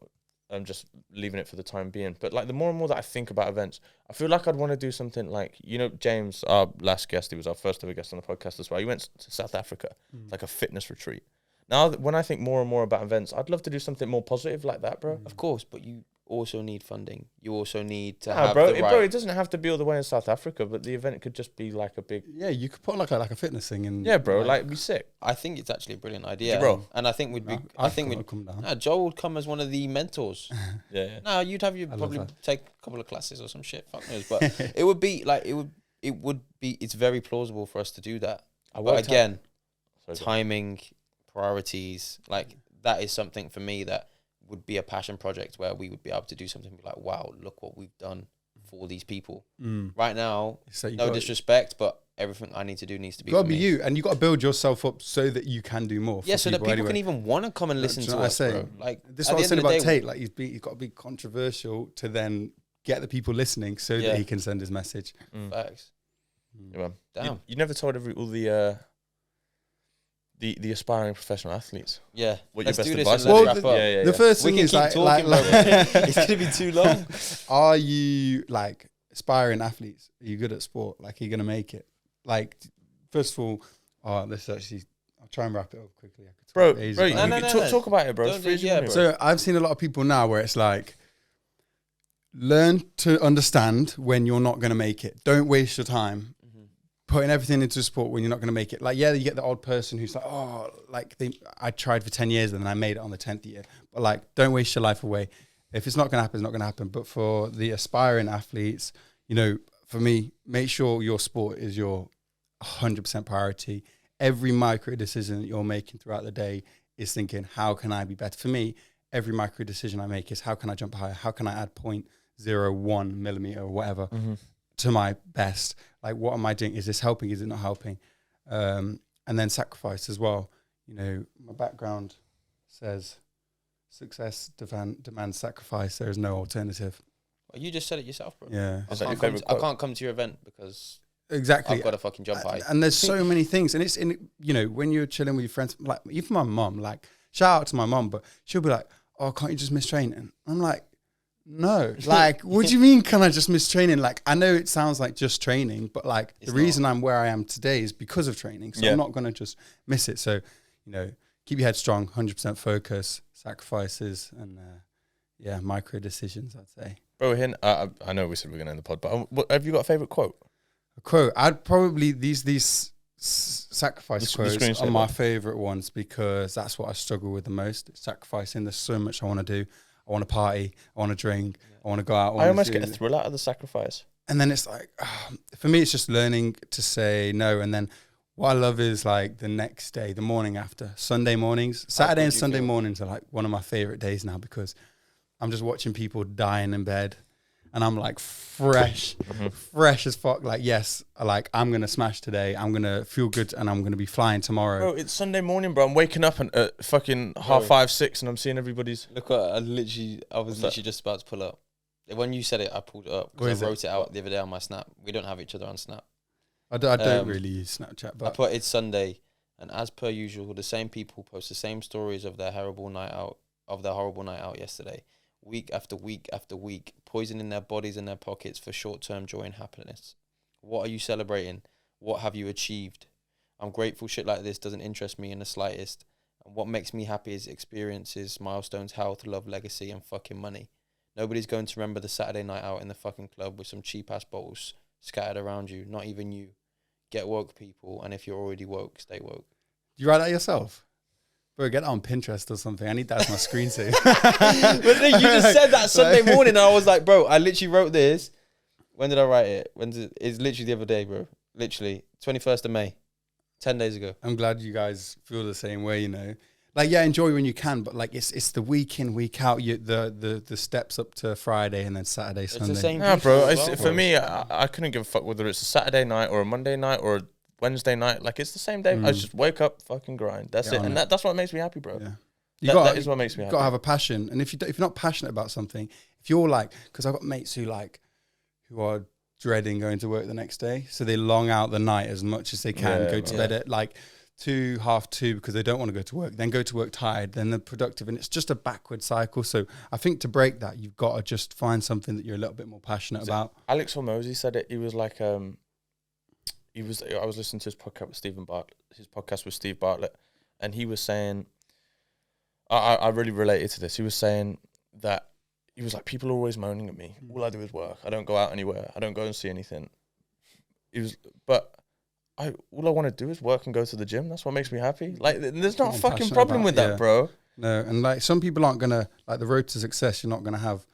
Speaker 3: just leaving it for the time being. But, like, the more and more that I think about events, I feel like I'd want to do something like, you know, James, our last guest, he was our first ever guest on the podcast as well. He went to South Africa, like a fitness retreat. Now, when I think more and more about events, I'd love to do something more positive like that, bro.
Speaker 1: Of course, but you also need funding. You also need to
Speaker 3: Nah,
Speaker 1: have
Speaker 3: bro,
Speaker 1: the right...
Speaker 3: bro, it doesn't have to be all the way in South Africa, but the event could just be like a big...
Speaker 2: Yeah, you could put like a fitness thing in.
Speaker 3: Yeah, bro, like be sick.
Speaker 1: I think it's actually a brilliant idea.
Speaker 3: Bro.
Speaker 1: And I think we'd be... I think we'd
Speaker 2: come down.
Speaker 1: Nah, Joel would come as one of the mentors.
Speaker 3: Yeah.
Speaker 1: No, you'd have probably take a couple of classes or some shit. Fuck knows. But it would be like it's very plausible for us to do that. But again, timing, priorities, like that is something for me that would be a passion project where we would be able to do something like, wow, look what we've done for these people. Right now, no disrespect, but everything I need to do needs to be
Speaker 2: got to be you, and you got to build yourself up so that you can do more.
Speaker 1: Yeah, so that people can even want to come and listen to us, bro. Like,
Speaker 2: this is what I was saying about Tate. Like, he's got to be controversial to then get the people listening so that he can send his message.
Speaker 1: Facts.
Speaker 3: Yeah, man.
Speaker 1: Damn.
Speaker 3: You never told all the aspiring professional athletes.
Speaker 1: Yeah.
Speaker 3: What your
Speaker 1: Let's
Speaker 3: best
Speaker 1: do this
Speaker 3: advice
Speaker 1: and
Speaker 3: is?
Speaker 1: let's wrap up.
Speaker 2: The first thing is like
Speaker 1: it's gonna be too long.
Speaker 2: Are you like aspiring athletes? Are you good at sport? Like, are you gonna make it? Like, first of all, this is actually, I'll try and wrap it up quickly.
Speaker 3: Bro,
Speaker 2: no.
Speaker 3: talk about it, bro.
Speaker 2: So I've seen a lot of people now where it's like, learn to understand when you're not gonna make it. Don't waste your time putting everything into sport when you're not going to make it. Like, yeah, you get the odd person who's like, oh, like I tried for 10 years and then I made it on the 10th year. But like, don't waste your life away. If it's not going to happen, it's not going to happen. But for the aspiring athletes, you know, for me, make sure your sport is your 100% priority. Every micro decision that you're making throughout the day is thinking, how can I be better? For me, every micro decision I make is, how can I jump higher? How can I add 0.01 millimeter or whatever to my best? Like, what am I doing? Is this helping? Is it not helping? And then sacrifice as well. You know, my background says success demands sacrifice. There is no alternative.
Speaker 1: Well, you just said it yourself, bro.
Speaker 2: Yeah.
Speaker 1: I can't come to your event because
Speaker 2: exactly
Speaker 1: I've got to fucking jump high.
Speaker 2: And there's so many things. And it's in, you know, when you're chilling with your friends, like even my mum, like shout out to my mum, but she'll be like, oh, can't you just miss training? I'm like, no, like, what do you mean? Can I just miss training? Like, I know it sounds like just training, but like the reason I'm where I am today is because of training. So I'm not going to just miss it. So, you know, keep your head strong, 100% focus, sacrifices, and micro decisions, I'd say.
Speaker 3: Bro, I know we said we're going to end the pod, but have you got a favorite quote?
Speaker 2: A quote? I'd probably, these sacrifice quotes are my favorite ones because that's what I struggle with the most. Sacrificing. There's so much I want to do. I want to party, I want to drink, I want to go out.
Speaker 3: I almost get a thrill out of the sacrifice.
Speaker 2: And then it's like, for me, it's just learning to say no. And then what I love is like the next day, the morning after, Sunday mornings. Saturday and Sunday mornings are like one of my favorite days now because I'm just watching people dying in bed. And I'm like fresh as fuck. Like, yes, like I'm going to smash today. I'm going to feel good and I'm going to be flying tomorrow.
Speaker 3: Bro, it's Sunday morning, bro. I'm waking up at fucking 5:30, 6 and I'm seeing everybody's.
Speaker 1: Look, I was literally just about to pull up. When you said it, I pulled it up because I wrote it out the other day on my Snap. We don't have each other on Snap.
Speaker 2: I don't really use Snapchat, but
Speaker 1: I put it's Sunday, and as per usual, the same people post the same stories of their horrible night out yesterday. Week after week after week, poisoning their bodies and their pockets for short-term joy and happiness. What are you celebrating? What have you achieved? I'm grateful shit like this doesn't interest me in the slightest. And what makes me happy is experiences, milestones, health, love, legacy, and fucking money. Nobody's going to remember the Saturday night out in the fucking club with some cheap-ass bottles scattered around you. Not even you. Get woke, people. And if you're already woke, stay woke.
Speaker 2: You write that yourself? Bro, get that on Pinterest or something. I need that as my screensaver.
Speaker 1: But you just said that Sunday morning, and I was like, bro, I literally wrote this. When did I write it? It's literally the other day, bro. Literally, 21st of May, 10 days ago.
Speaker 2: I'm glad you guys feel the same way, you know. Like, yeah, enjoy when you can, but like it's the week in, week out, the steps up to Friday and then Saturday, Sunday.
Speaker 1: It's the same.
Speaker 3: Yeah, bro. For me, I couldn't give a fuck whether it's a Saturday night or a Monday night or a Wednesday night. Like, it's the same day. I just wake up, fucking grind. That's it. And that's what makes me happy, bro.
Speaker 2: Yeah.
Speaker 3: That is what makes me happy.
Speaker 2: You gotta have a passion. And if you're not passionate about something, if you're like, because I've got mates who are dreading going to work the next day, so they long out the night as much as they can, go to bed at like 2, 2:30 because they don't want to go to work, then go to work tired, then they're productive, and it's just a backward cycle. So I think to break that, you've got to just find something that you're a little bit more passionate about.
Speaker 3: Alex Hormozy said it. He was like, I was listening to his podcast with Steve Bartlett, and he was saying, I really related to this. He was saying that he was like, people are always moaning at me. All I do is work. I don't go out anywhere. I don't go and see anything. But all I want to do is work and go to the gym. That's what makes me happy. Like, there's not a fucking problem with that, bro.
Speaker 2: No, and like some people aren't gonna, like, the road to success, you're not gonna have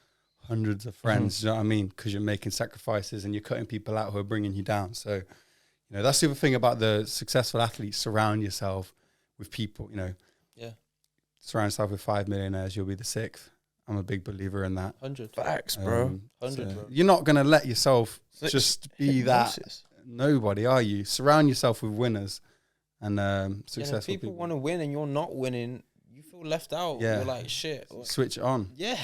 Speaker 2: hundreds of friends, you know what I mean? Because you're making sacrifices and you're cutting people out who are bringing you down. So, you know, that's the other thing about the successful athletes. Surround yourself with people, you know.
Speaker 1: Yeah.
Speaker 2: Surround yourself with 5 millionaires, you'll be the 6th. I'm a big believer in that.
Speaker 1: 100
Speaker 3: facts, bro.
Speaker 1: 100,
Speaker 2: so
Speaker 1: bro.
Speaker 2: You're not gonna let yourself just be
Speaker 3: hypnosis.
Speaker 2: that nobody, are you? Surround yourself with winners and successful
Speaker 1: if people want to win and you're not winning, you feel left out.
Speaker 2: Yeah.
Speaker 1: You're like, shit.
Speaker 2: Switch it on.
Speaker 1: Yeah.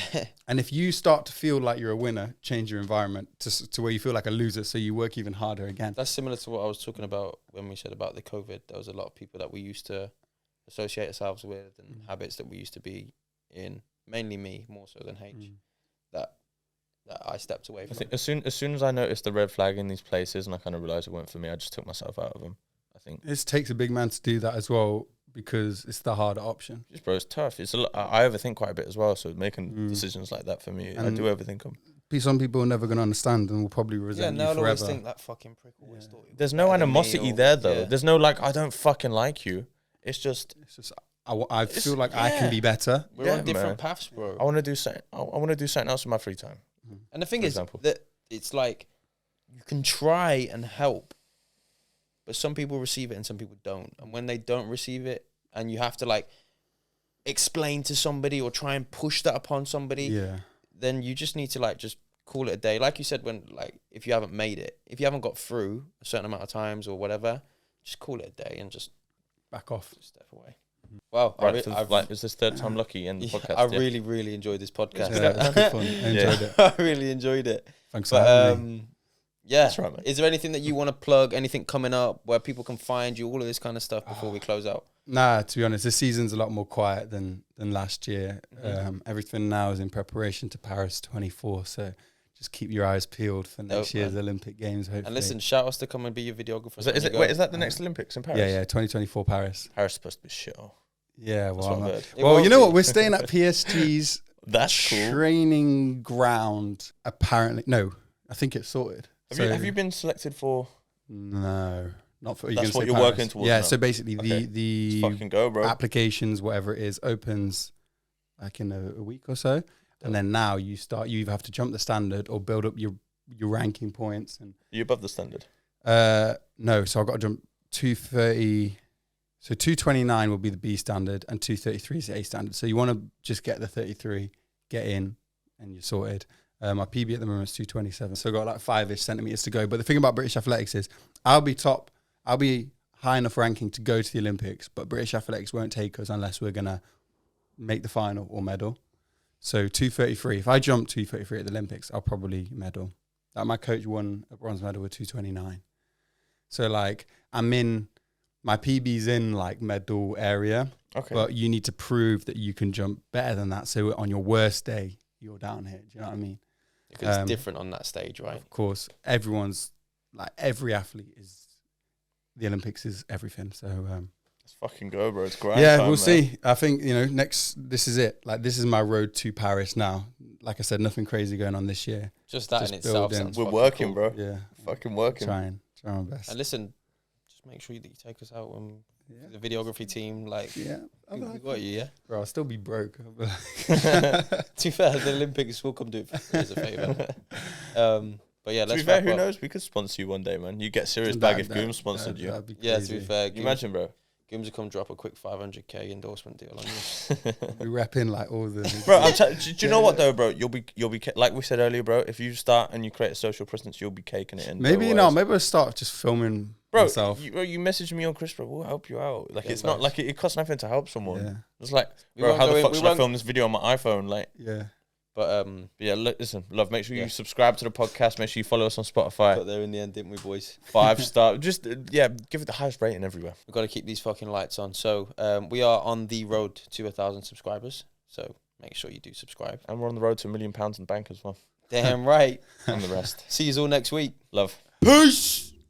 Speaker 2: And if you start to feel like you're a winner, change your environment to where you feel like a loser, so you work even harder again.
Speaker 1: That's similar to what I was talking about when we said about the COVID. There was a lot of people that we used to associate ourselves with and habits that we used to be in, mainly me, more so than H, that I stepped away from.
Speaker 3: I think as soon as I noticed the red flag in these places and I kind of realised it weren't for me, I just took myself out of them. I think
Speaker 2: it takes a big man to do that as well, because it's the harder option.
Speaker 3: Just, bro, it's tough. It's a lot. I overthink quite a bit as well. So making decisions like that for me,
Speaker 2: And
Speaker 3: I do overthink them.
Speaker 2: Some people are never going to understand and will probably resent you
Speaker 1: they'll
Speaker 2: forever.
Speaker 1: always think that fucking prick always thought he was
Speaker 3: There's no
Speaker 1: better than me,
Speaker 3: animosity
Speaker 1: or-
Speaker 3: there though.
Speaker 1: yeah.
Speaker 3: There's no like, I don't fucking like you. It's just
Speaker 2: I feel like I can be better.
Speaker 1: We're on different paths, bro.
Speaker 3: I want to do something. I want to do something else in my free time.
Speaker 1: And the thing
Speaker 3: For
Speaker 1: is
Speaker 3: example.
Speaker 1: that it's like you can try and help, but some people receive it and some people don't. And when they don't receive it, and you have to like explain to somebody or try and push that upon somebody, then you just need to like just call it a day. Like you said, when like if you haven't made it, if you haven't got through a certain amount of times or whatever, just call it a day and just
Speaker 2: back off,
Speaker 1: step away. Wow,
Speaker 3: Right, is this third time lucky in the podcast?
Speaker 1: I really enjoyed this podcast.
Speaker 2: Yeah, it's been fun. I enjoyed it.
Speaker 1: I really enjoyed it.
Speaker 2: Thanks for having me.
Speaker 1: Yeah.
Speaker 3: That's right, mate.
Speaker 1: Is there anything that you want to plug? Anything coming up where people can find you? All of this kind of stuff before we close out.
Speaker 2: Nah, to be honest, this season's a lot more quiet than last year. Everything now is in preparation to Paris 24. So just keep your eyes peeled for next year's Olympic Games. Hopefully.
Speaker 1: And listen, shout us to come and be your videographer.
Speaker 3: Is that the next Olympics in Paris?
Speaker 2: Yeah, 2024 Paris.
Speaker 3: Paris is supposed to be shit.
Speaker 2: Yeah, well,
Speaker 1: well,
Speaker 2: you know what? We're staying at PSG's
Speaker 3: That's cool.
Speaker 2: training ground. Apparently, no, I think it's sorted.
Speaker 3: Have you been selected for?
Speaker 2: No, not for.
Speaker 3: That's what you're working towards.
Speaker 2: Yeah,
Speaker 3: now.
Speaker 2: so basically the
Speaker 3: Let's fucking go, bro.
Speaker 2: applications, whatever it is, opens like in a week or so, and then now you either have to jump the standard or build up your ranking points. And
Speaker 3: Are you above the standard?
Speaker 2: no, so I've got to jump 230. So 229 will be the B standard and 233 is the A standard. So you want to just get the 33, get in, and you're sorted. My PB at the moment is 227. So I've got like 5-ish centimeters to go. But the thing about British athletics is I'll be high enough ranking to go to the Olympics, but British athletics won't take us unless we're going to make the final or medal. So 233. If I jump 233 at the Olympics, I'll probably medal. Like my coach won a bronze medal with 229. So like my PB's in like medal area, but you need to prove that you can jump better than that. So on your worst day, you're down here. Do you know what I mean?
Speaker 1: Because it's different on that stage, right?
Speaker 2: Of course, everyone's like every athlete is. The Olympics is everything. So
Speaker 3: let's fucking go, bro. It's great.
Speaker 2: Yeah, we'll see. I think this is it. Like this is my road to Paris now. Like I said, nothing crazy going on this year.
Speaker 1: Just that in itself.
Speaker 3: We're working,
Speaker 1: cool.
Speaker 3: bro.
Speaker 2: Yeah,
Speaker 3: fucking working.
Speaker 2: Trying my best.
Speaker 1: And listen, just make sure that you take us out when the videography team, like,
Speaker 2: we
Speaker 1: got you, yeah?
Speaker 2: Bro, I'll still be broke.
Speaker 1: To be fair, the Olympics will come do it for as a favour. But yeah, let's
Speaker 3: to be fair, who knows? We could sponsor you one day, man. You get serious bag if Gooms sponsored you.
Speaker 1: Yeah, to be fair,
Speaker 3: Can you imagine, bro?
Speaker 1: Gooms will come drop a quick 500k endorsement deal on you.
Speaker 2: Be repping like all the.
Speaker 3: Bro, do you know what though, bro? You'll be like we said earlier, bro. If you start and you create a social presence, you'll be caking it in.
Speaker 2: Maybe I'll start just filming myself.
Speaker 3: You message me on Chris, bro. We'll help you out. Like it's not like it costs nothing to help someone.
Speaker 2: Yeah.
Speaker 3: It's like, bro, how the fuck should I film this video on my iPhone? Like,
Speaker 2: yeah.
Speaker 3: But yeah, listen, love. Make sure you subscribe to the podcast. Make sure you follow us on Spotify.
Speaker 1: Got there in the end, didn't we, boys?
Speaker 3: 5-star. Just give it the highest rating everywhere.
Speaker 1: We've got to keep these fucking lights on. So we are on the road to 1,000 subscribers. So make sure you do subscribe.
Speaker 3: And we're on the road to £1 million in the bank as well.
Speaker 1: Damn right.
Speaker 3: And the rest.
Speaker 1: See you all next week.
Speaker 3: Love.
Speaker 2: Peace.